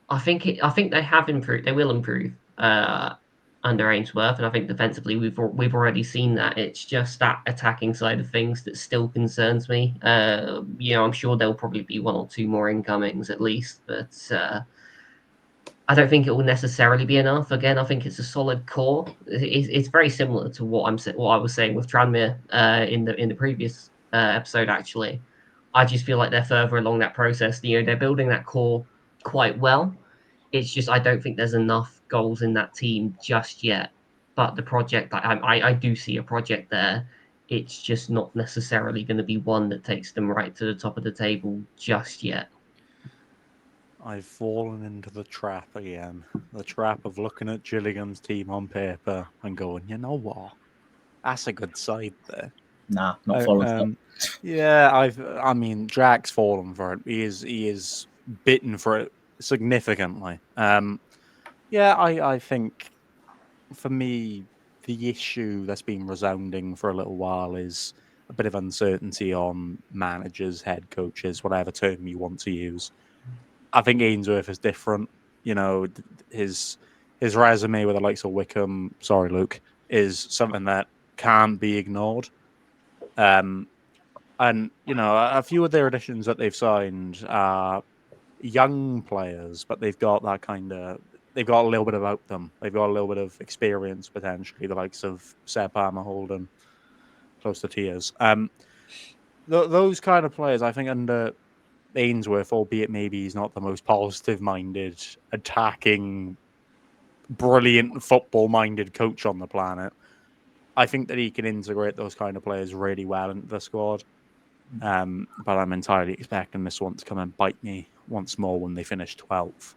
I think they have improved. They will improve under Ainsworth, and I think defensively we've already seen that. It's just that attacking side of things that still concerns me. I'm sure there'll probably be one or two more incomings at least, but I don't think it will necessarily be enough. Again, I think it's a solid core. It's very similar to what I was saying with Tranmere in the previous episode. Actually, I just feel like they're further along that process. They're building that core quite well. It's just I don't think there's enough goals in that team just yet. But the project, I do see a project there. It's just not necessarily going to be one that takes them right to the top of the table just yet. I've fallen into the trap again. The trap of looking at Gillingham's team on paper and going, you know what? That's a good side there. Nah, not fallen. Yeah, Jack's fallen for it. He is bitten for it significantly. I think for me, the issue that's been resounding for a little while is a bit of uncertainty on managers, head coaches, whatever term you want to use. I think Ainsworth is different. His resume with the likes of Wickham, sorry, Luke, is something that can't be ignored. And a few of their additions that they've signed are young players, but they've got they've got a little bit about them. They've got a little bit of experience potentially, the likes of Seb Palmer, Holden, close to tears. Those kind of players, I think, under Ainsworth, albeit maybe he's not the most positive-minded, attacking, brilliant football-minded coach on the planet, I think that he can integrate those kind of players really well into the squad. But I'm entirely expecting this one to come and bite me once more when they finish 12th.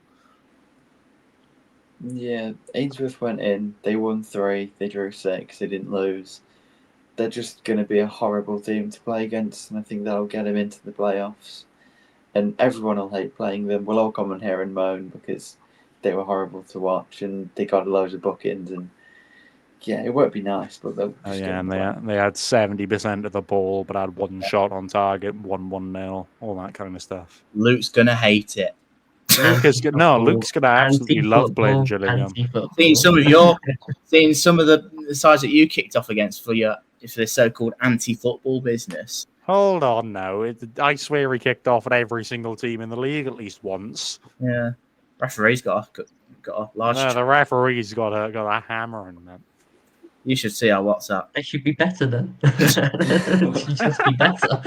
Yeah, Ainsworth went in. They won 3. They drew 6. They didn't lose. They're just going to be a horrible team to play against, and I think that'll get them into the playoffs. And everyone will hate playing them. We'll all come in here and moan because they were horrible to watch and they got loads of bookings. And yeah, it won't be nice, but they'll. They had 70% of the ball, but had one shot on target, 1-1-0, all that kind of stuff. Luke's gonna hate it. Luke's gonna absolutely love playing Gillingham. Seeing some of the sides that you kicked off against for the so-called anti-football business. Hold on now. I swear he kicked off at every single team in the league at least once. Yeah. Referee's got a large... No, the referee's got a hammer in that. You should see our WhatsApp. They should be better then. They should just be better.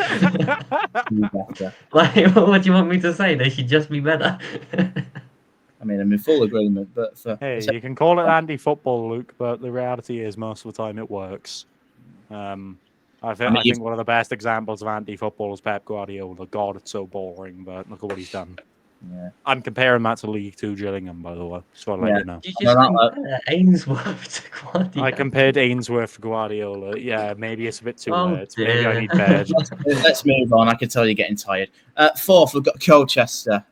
What do you want me to say? They should just be better. I mean, I'm in full agreement, but you can call it anti-football, Luke, but the reality is most of the time it works. I think one of the best examples of anti-football is Pep Guardiola. God, it's so boring, but look at what he's done. Yeah. I'm comparing that to League Two Gillingham, by the way. So I'll let you know. You just compare Ainsworth to Guardiola. I compared Ainsworth to Guardiola. Yeah, maybe it's a bit too late. Maybe I need bed. Let's move on. I can tell you're getting tired. 4th, we've got Colchester.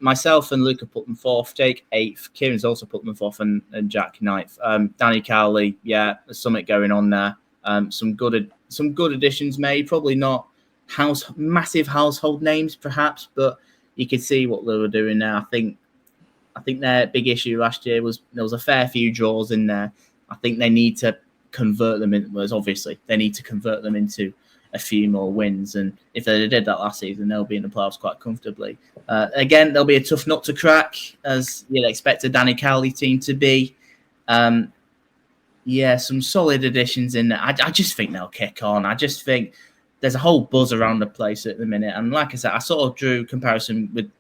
Myself and Luca put them 4th. Jake 8th. Kieran's also put them 4th, and Jack 9th. Danny Cowley, there's something going on there. Some good additions made. Probably not massive household names, perhaps, but you could see what they were doing there. I think their big issue last year was there was a fair few draws in there. I think they need to convert them into a few more wins. And if they did that last season, they'll be in the playoffs quite comfortably. Again, they'll be a tough nut to crack, as you'd expect a Danny Cowley team to be. Some solid additions in there. I just think they'll kick on. I just think there's a whole buzz around the place at the minute. And like I said, I sort of drew comparison with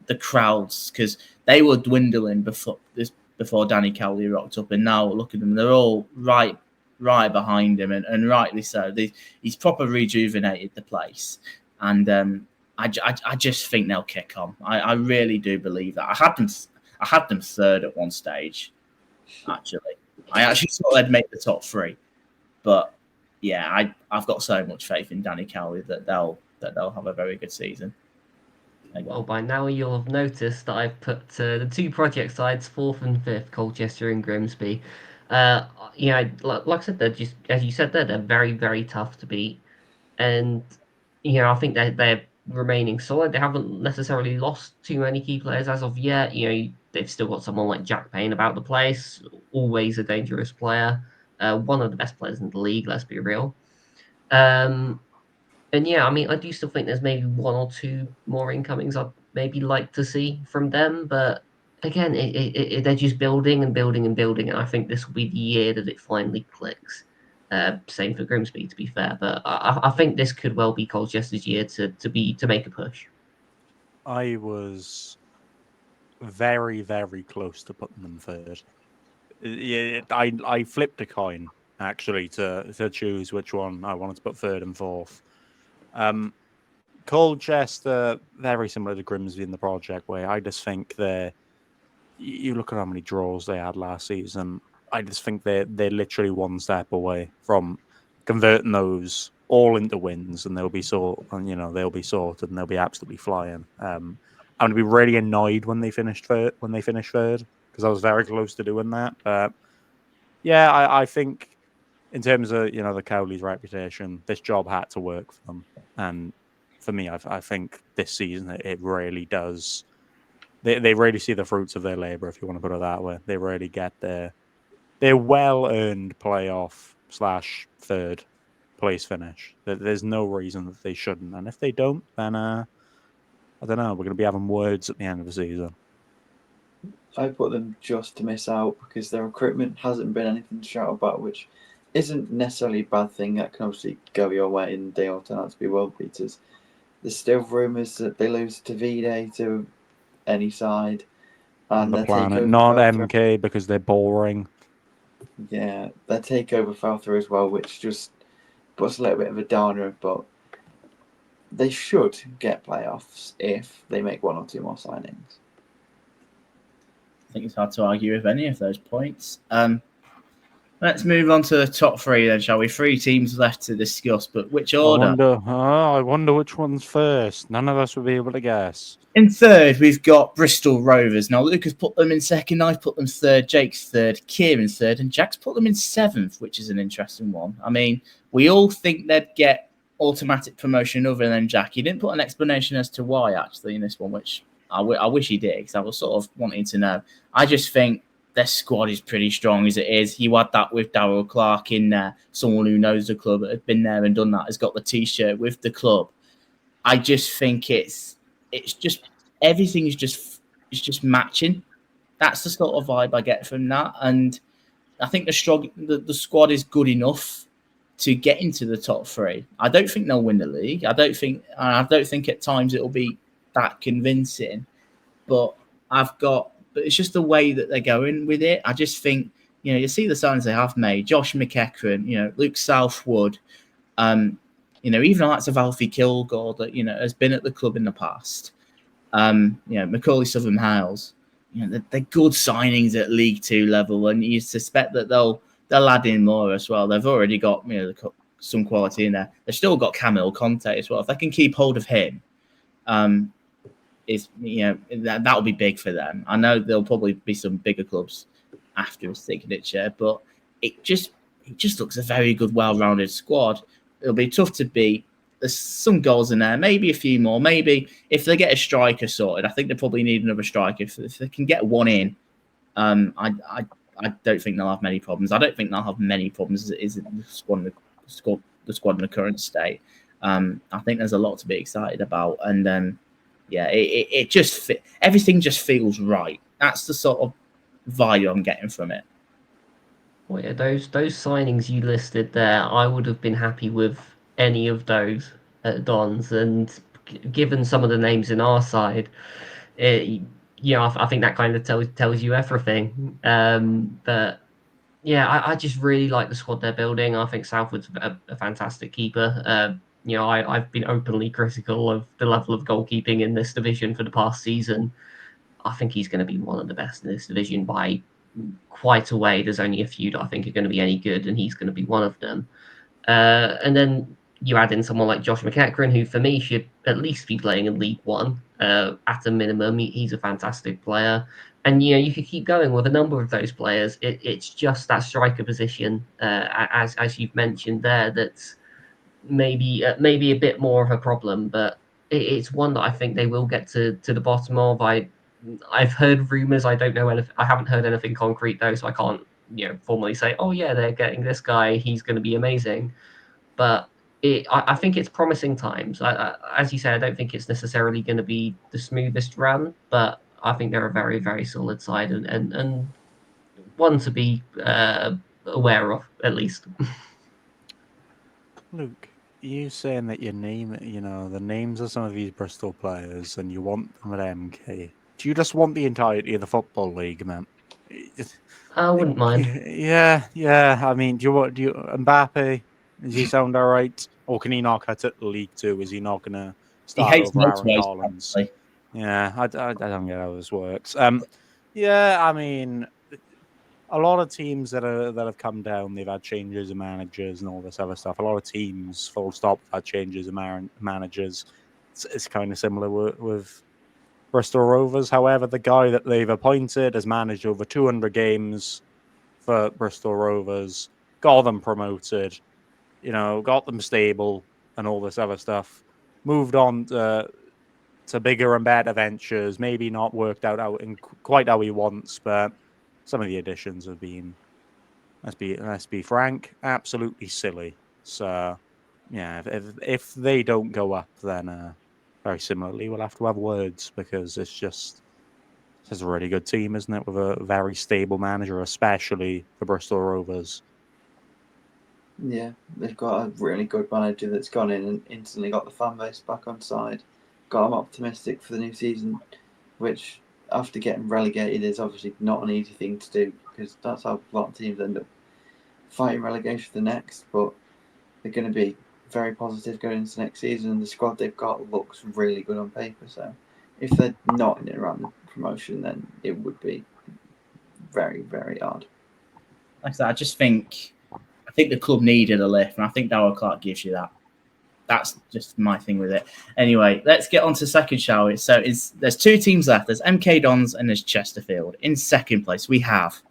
the crowds, because they were dwindling before Danny Cowley rocked up, and now look at them, they're all right behind him, and rightly so. He's proper rejuvenated the place, and I just think they'll kick on. I really do believe that. I had them third at one stage, actually. I actually thought they'd make the top three, but yeah, I've got so much faith in Danny Cowley that they'll have a very good season. Well, by now you'll have noticed that I've put the two project sides, 4th and 5th, Colchester and Grimsby. Like I said, they're just, as you said there, they're very, very tough to beat. And, I think they're remaining solid. They haven't necessarily lost too many key players as of yet. They've still got someone like Jack Payne about the place, always a dangerous player. One of the best players in the league, let's be real. And yeah, I do still think there's maybe one or two more incomings I'd maybe like to see from them. But again, they're just building and building and building. And I think this will be the year that it finally clicks. Same for Grimsby, to be fair. But I think this could well be Colchester's year to make a push. I was very, very close to putting them third. Yeah, I flipped a coin, actually, to choose which one I wanted to put third and fourth. Colchester, very similar to Grimsby in the project way. I just think you look at how many draws they had last season. I just think they're literally one step away from converting those all into wins, and they'll be sorted, and they'll be absolutely flying. I'm going to be really annoyed when they finish third, because I was very close to doing that. I think, in terms of the Cowley's reputation, this job had to work for them, and for me, I think this season it really does. They really see the fruits of their labor, if you want to put it that way. They really get their well-earned playoff / third place finish. There's no reason that they shouldn't, and if they don't, then I don't know. We're going to be having words at the end of the season. I put them just to miss out because their recruitment hasn't been anything to shout about, which isn't necessarily a bad thing. That can obviously go your way and they all turn out to be world beaters. There's still rumours that they lose to Vide to any side. On the planet, not MK, because they're boring. Yeah, their takeover fell through as well, which just puts a little bit of a downer, but they should get playoffs if they make one or two more signings. I think it's hard to argue with any of those points. Let's move on to the top three then, shall we? 3 teams left to discuss, but which order? I wonder which one's first. None of us will be able to guess. In third, we've got Bristol Rovers. Now, Luke has put them in second. I've put them third. Jake's third. Kieran's third. And Jack's put them in 7th, which is an interesting one. I mean, we all think they'd get automatic promotion other than Jack. He didn't put an explanation as to why, actually, in this one, which I wish he did, because I was sort of wanting to know. I just think their squad is pretty strong as it is. You had that with Darryl Clark in there, someone who knows the club, has been there and done that, has got the T-shirt with the club. I just think it's just everything is just matching. That's the sort of vibe I get from that, and I think the squad is good enough to get into the top 3. I don't think they'll win the league. I don't think at times it'll be that convincing, but it's just the way that they're going with it. I just think, you see the signs they have made. Josh McEachran, Luke Southwood, even the likes of Alfie Kilgore that, has been at the club in the past. Macaulay Southern Hales, they're good signings at League 2 level, and you suspect that they'll add in more as well. They've already got, some quality in there. They've still got Camille Conte as well. If they can keep hold of him, that'll be big for them. I know there'll probably be some bigger clubs after his signature, but it just looks a very good, well-rounded squad. It'll be tough to beat. There's some goals in there, maybe a few more. Maybe if they get a striker sorted, I think they probably need another striker. If they can get one in, I don't think they'll have many problems. I don't think they'll have many problems as it is in the squad the squad in the current state. I think there's a lot to be excited about, and it just everything just feels right. That's the sort of vibe I'm getting from it. Well, yeah, those signings you listed there, I would have been happy with any of those at Dons, and given some of the names in our side, I think that kind of tells you everything. But yeah, I just really like the squad they're building. I think Southwood's a fantastic keeper. I've been openly critical of the level of goalkeeping in this division for the past season. I think he's going to be one of the best in this division by quite a way. There's only a few that I think are going to be any good, and he's going to be one of them. And then you add in someone like Josh McEachran, who for me should at least be playing in League One at a minimum. He's a fantastic player. And you could keep going with a number of those players. It's just that striker position, as you've mentioned there, that's maybe a bit more of a problem. But it's one that I think they will get to the bottom of. I've heard rumours. I don't know anything. I haven't heard anything concrete though, so I can't formally say, oh yeah, they're getting this guy. He's going to be amazing. But I think it's promising times. As you say, I don't think it's necessarily going to be the smoothest run, but I think they're a very, very solid side and one to be aware of, at least. Luke, you saying that the names of some of these Bristol players and you want them at MK. Do you just want the entirety of the Football League, man? I wouldn't mind. Yeah. I mean, do you Mbappe? Does he sound all right? Or can he knock out at League Two? Is he not going to start over Aaron Collins? Yeah, I don't get how this works. I mean, a lot of teams that have come down, they've had changes of managers and all this other stuff. A lot of teams, full stop, have had changes of managers. It's kind of similar with Bristol Rovers. However, the guy that they've appointed has managed over 200 games for Bristol Rovers, got them promoted, got them stable and all this other stuff. Moved on to bigger and better ventures. Maybe not worked out in quite how he wants, but some of the additions have been, let's be frank, absolutely silly. So, yeah, if they don't go up, then very similarly, we'll have to have words because it's a really good team, isn't it? With a very stable manager, especially for Bristol Rovers. Yeah, they've got a really good manager that's gone in and instantly got the fan base back on side. Got them optimistic for the new season, which after getting relegated is obviously not an easy thing to do because that's how a lot of teams end up fighting relegation for the next. But they're going to be very positive going into next season, and the squad they've got looks really good on paper. So if they're not in and around the promotion, then it would be very, very hard. Like I said, I think the club needed a lift, and I think Darrell Clark gives you that. That's just my thing with it. Anyway, let's get on to second, shall we? So there's two teams left. There's MK Dons and there's Chesterfield. In second place, we have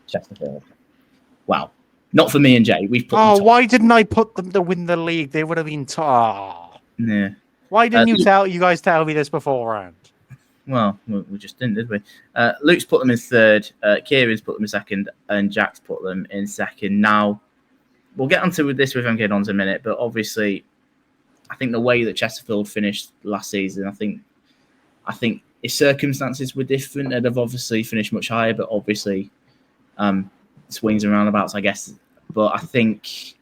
Chesterfield. Wow. Not for me and Jay. We've put them top. Why didn't I put them to win the league? They would have been top. Yeah. Why didn't you guys tell me this beforehand? Well, we just didn't, did we? Luke's put them in third. Kieran's put them in second. And Jack's put them in second. Now, we'll get onto this with MK Dons in a minute, but obviously, I think the way that Chesterfield finished last season, I think if circumstances were different, they'd have obviously finished much higher, but obviously, swings and roundabouts, I guess. But I think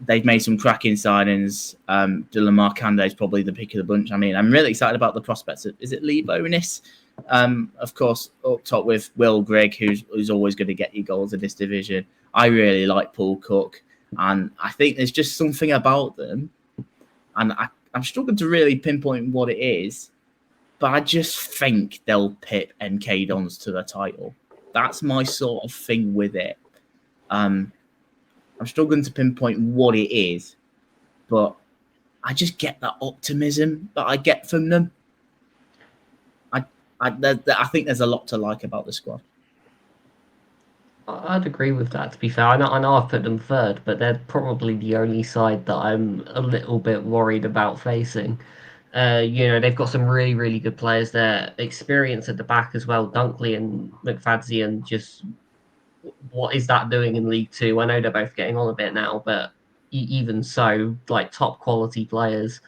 they've made some cracking signings. Dylan Markande is probably the pick of the bunch. I mean, I'm really excited about the prospects of, is it Lee Bonis? Of course, up top with Will Grigg, who's always going to get you goals in this division. I really like Paul Cook, and I think there's just something about them, and I'm struggling to really pinpoint what it is, but I just think they'll pip MK Dons to the title. That's my sort of thing with it. I'm struggling to pinpoint what it is, but I just get that optimism that I get from them. I think there's a lot to like about the squad. I'd agree with that, to be fair. I know I've put them third, but they're probably the only side that I'm a little bit worried about facing. They've got some really, really good players there. Experience at the back as well. Dunkley and McFadzean, just what is that doing in League Two? I know they're both getting on a bit now, but even so, like top quality players.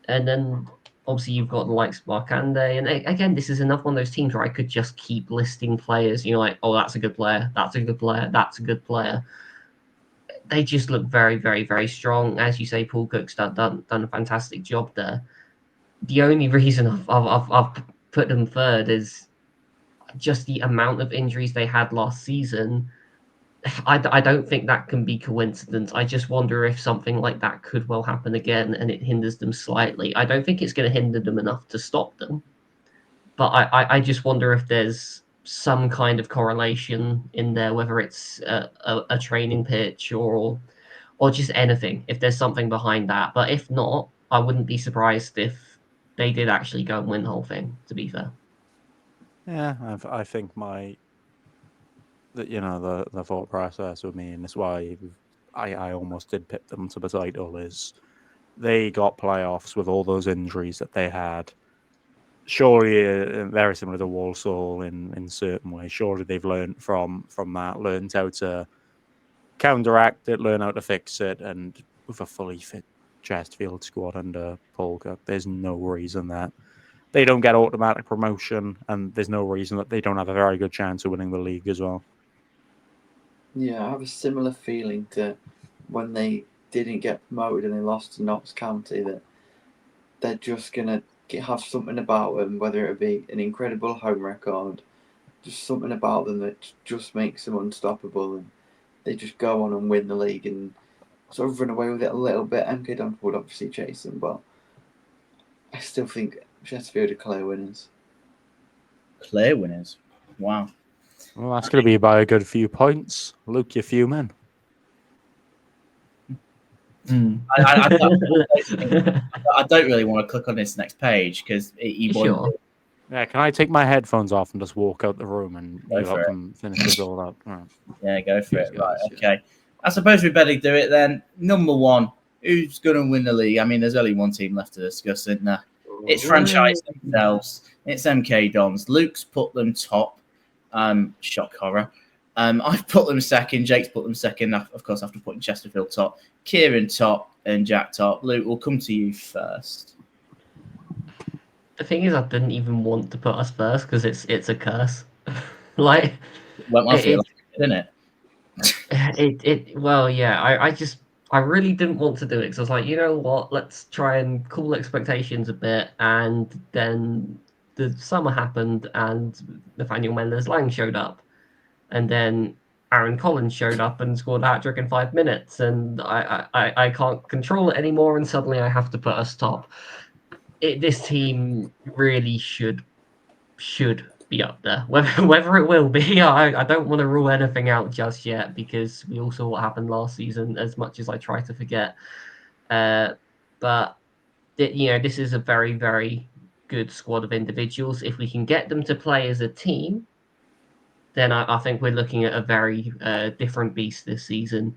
And then obviously you've got the likes of Markande. And again, this is another one of those teams where I could just keep listing players. Like, oh, that's a good player. That's a good player. That's a good player. They just look very, very, very strong. As you say, Paul Cook's done a fantastic job there. The only reason I've put them third is just the amount of injuries they had last season. I don't think that can be coincidence. I just wonder if something like that could well happen again and it hinders them slightly. I don't think it's going to hinder them enough to stop them. But I just wonder if there's some kind of correlation in there, whether it's a training pitch or just anything, if there's something behind that. But if not, I wouldn't be surprised if they did actually go and win the whole thing, to be fair. Yeah, I think the thought process with me, and that's why I almost did pick them to the title, is they got playoffs with all those injuries that they had. Surely, very similar to Walsall in certain ways. Surely they've learned from that, learned how to counteract it, learn how to fix it, and with a fully fit Chesterfield squad under Paul Cook, there's no reason that they don't get automatic promotion, and there's no reason that they don't have a very good chance of winning the league as well. Yeah, I have a similar feeling to when they didn't get promoted and they lost to Notts County, that they're just going to have something about them, whether it be an incredible home record, just something about them that just makes them unstoppable, and they just go on and win the league and sort of run away with it a little bit. MK Dons would obviously chase them, but I still think Chesterfield are clear winners. Clear winners. Wow. Well, that's going to be by a good few points. Luke, you're fuming. I don't really want to click on this next page because he won. Sure. Yeah, can I take my headphones off and just walk out the room and Go you for lot it. can finish this all out? Right. Yeah, go for Cheers, it. Right, guys. okay. I suppose we better do it then. Number one, who's going to win the league? I mean, there's only one team left to discuss, isn't there? It's franchise themselves. It's MK Dons. Luke's put them top. Shock horror. I've put them second. Jake's put them second, of course, after putting Chesterfield top. Kieran top and Jack top. Luke, we'll come to you first. The thing is, I didn't even want to put us first because it's a curse. Like, Well, I feel like it, didn't it? well, yeah. I really didn't want to do it because I was like, you know what? Let's try and cool expectations a bit. And then the summer happened, and Nathaniel Mendez-Lang showed up, and then Aaron Collins showed up and scored a hat-trick in 5 minutes, and I can't control it anymore, and suddenly I have to put us top. This team really should be up there. Whether it will be, I don't want to rule anything out just yet because we all saw what happened last season. As much as I try to forget, but this is a very, very good squad of individuals. If we can get them to play as a team, then I think we're looking at a very different beast this season.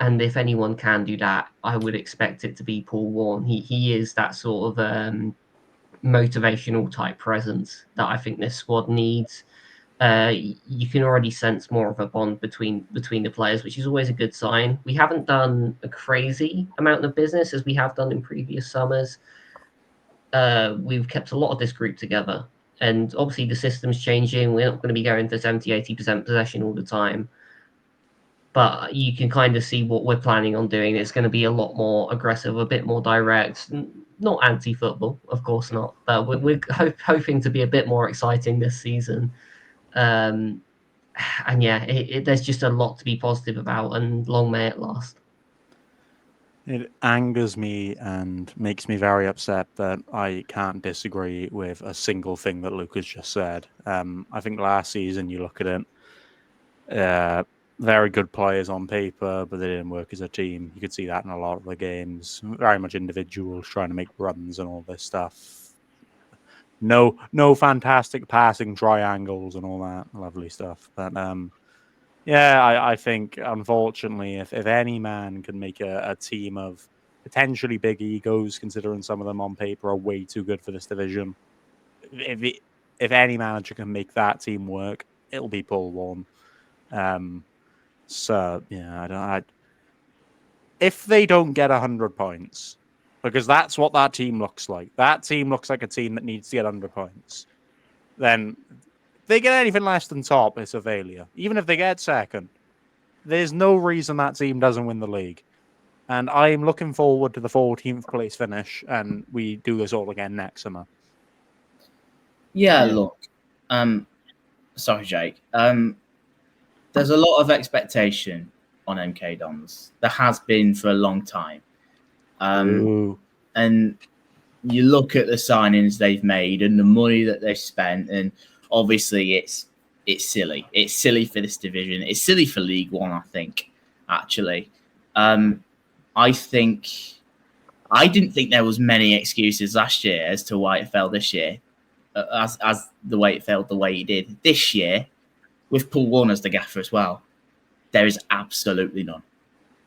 And if anyone can do that, I would expect it to be Paul Warne. He is that sort of motivational type presence that I think this squad needs. You can already sense more of a bond between the players, which is always a good sign. We haven't done a crazy amount of business as we have done in previous summers. We've kept a lot of this group together. And obviously the system's changing. We're not going to be going to 70, 80% possession all the time. But you can kind of see what we're planning on doing. It's going to be a lot more aggressive, a bit more direct. Not anti-football, of course not. But we're hoping to be a bit more exciting this season. And yeah, there's just a lot to be positive about, and long may it last. It angers me and makes me very upset that I can't disagree with a single thing that Luke has just said. I think last season, you look at it, very good players on paper, but they didn't work as a team. You could see that in a lot of the games. Very much individuals trying to make runs and all this stuff. No fantastic passing triangles and all that lovely stuff. But yeah, I think, unfortunately, if any man can make a team of potentially big egos, considering some of them on paper are way too good for this division, if any manager can make that team work, it'll be Paul Warne. So yeah, if they don't get 100 points, because that's what that team looks like. That team looks like a team that needs to get 100 points. Then if they get anything less than top, it's a failure. Even if they get second, there's no reason that team doesn't win the league. And I'm looking forward to the 14th place finish, and we do this all again next summer. Yeah, look. Sorry, Jake. There's a lot of expectation on MK Dons. There has been for a long time. And you look at the signings they've made and the money that they've spent, and obviously it's silly. It's silly for this division. It's silly for League One, I think, actually. I didn't think there was many excuses last year as to why it fell this year, as the way it failed the way it did. This year, with Paul Warner as the gaffer as well, there is absolutely none.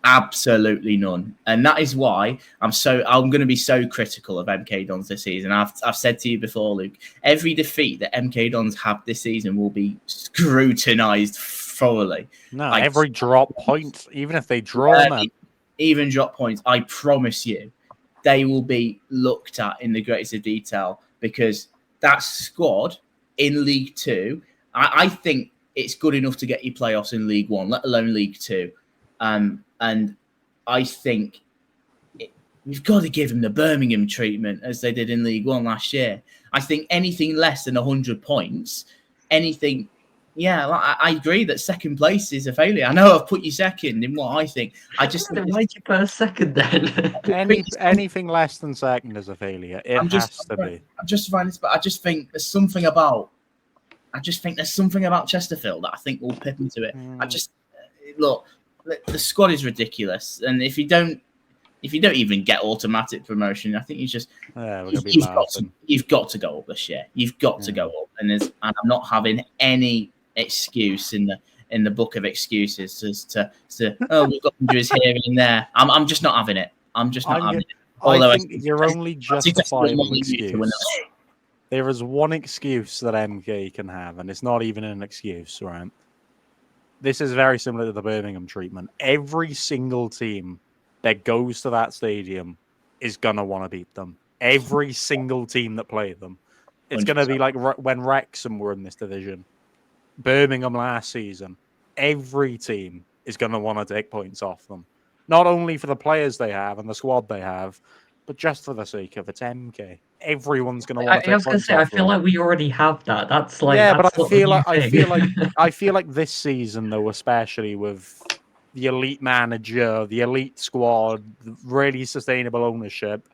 Absolutely none. And that is why I'm going to be so critical of MK Dons this season. I've said to you before, Luke, every defeat that MK Dons have this season will be scrutinised thoroughly. No, every drop point, even if they draw them. Even drop points, I promise you, they will be looked at in the greatest of detail, because that squad in League Two, I think it's good enough to get you playoffs in League One, let alone League Two. And I think we've got to give them the Birmingham treatment as they did in League One last year. I think anything less than 100 points, anything... Yeah, I agree that second place is a failure. I know I've put you second in what I think. I just why'd you put us second then? Anything less than second is a failure. It has to be. I'm justifying this, but I just think there's something about Chesterfield that I think will pip into it. Look, the squad is ridiculous, and if you don't even get automatic promotion, I think you've got to go up this year. You've got to go up, and I'm not having any excuse in the book of excuses as to we've got injuries here and there. I'm just not having it. I'm just not having it. I think your only justifiable excuse. There is one excuse that MK can have, and it's not even an excuse, right? This is very similar to the Birmingham treatment. Every single team that goes to that stadium is going to want to beat them. Every single team that play them. It's going to be like when Wrexham were in this division. Birmingham last season. Every team is going to want to take points off them. Not only for the players they have and the squad they have, but just for the sake of it's MK. Everyone's going to want to take points off them. I feel like we already have that. That's like... Yeah, that's but I feel like this season, though, especially with the elite manager, the elite squad, really sustainable ownership,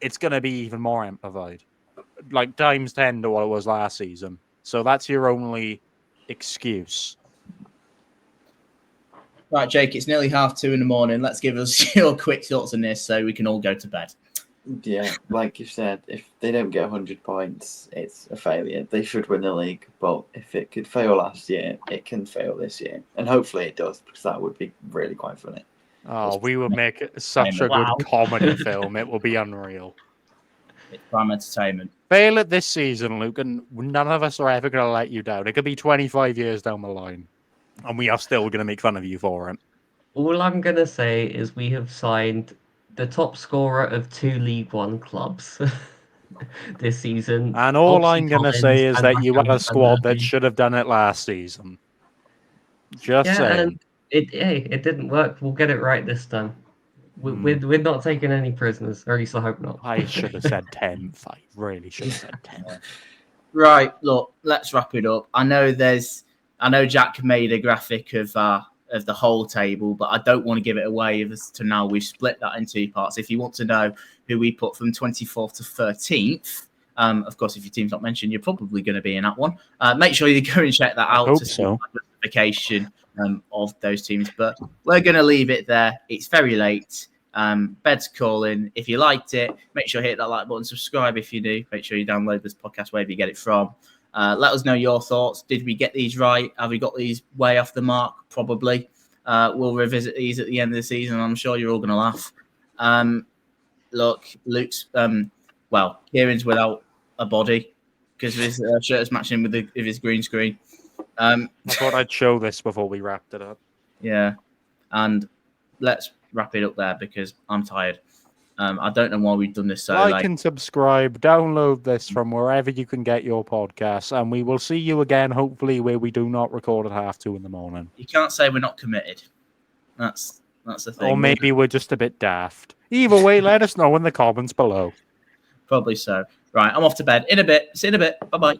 it's going to be even more amplified. Like times 10 to what it was last season. So that's your only excuse. Right, Jake, it's nearly 2:30 in the morning. Let's give us your quick thoughts on this so we can all go to bed. Yeah, like you said, if they don't get 100 points, it's a failure. They should win the league, but if it could fail last year, it can fail this year. And hopefully it does, because that would be really quite funny. Oh, we would make it such a good comedy film. It will be unreal. It's prime entertainment. Fail it this season, Luke, and none of us are ever going to let you down. It could be 25 years down the line, and we are still going to make fun of you for it. All I'm going to say is we have signed the top scorer of 2 League One clubs this season. And all I'm going to say is that you had a squad that should have done it last season. Just saying. And it didn't work. We'll get it right this time. We're not taking any prisoners, or at least I hope not. I should have said 10th. I really should have said 10th. Right, look, let's wrap it up. I know Jack made a graphic of the whole table, but I don't want to give it away as to now. We've split that in 2 parts. If you want to know who we put from 24th to 13th, of course, if your team's not mentioned, you're probably going to be in that one. Make sure you go and check that out to see the justification of those teams. But we're going to leave it there. It's very late. Bed's calling. If you liked it, make sure you hit that like button. Subscribe if you do. Make sure you download this podcast wherever you get it from. Let us know your thoughts. Did we get these right? Have we got these way off the mark? Probably. We'll revisit these at the end of the season. I'm sure you're all going to laugh. Look, Luke's, Kieran's without a body because his shirt is matching with his green screen. I thought I'd show this before we wrapped it up. Yeah. And let's wrap it up there because I'm tired. I don't know why we've done this so Like late. and subscribe. Download this from wherever you can get your podcasts, and we will see you again, hopefully, where we do not record at 2:30 in the morning. You can't say we're not committed. That's the thing. Or maybe we're just a bit daft. Either way, let us know in the comments below. Probably so. Right, I'm off to bed. In a bit. See you in a bit. Bye-bye.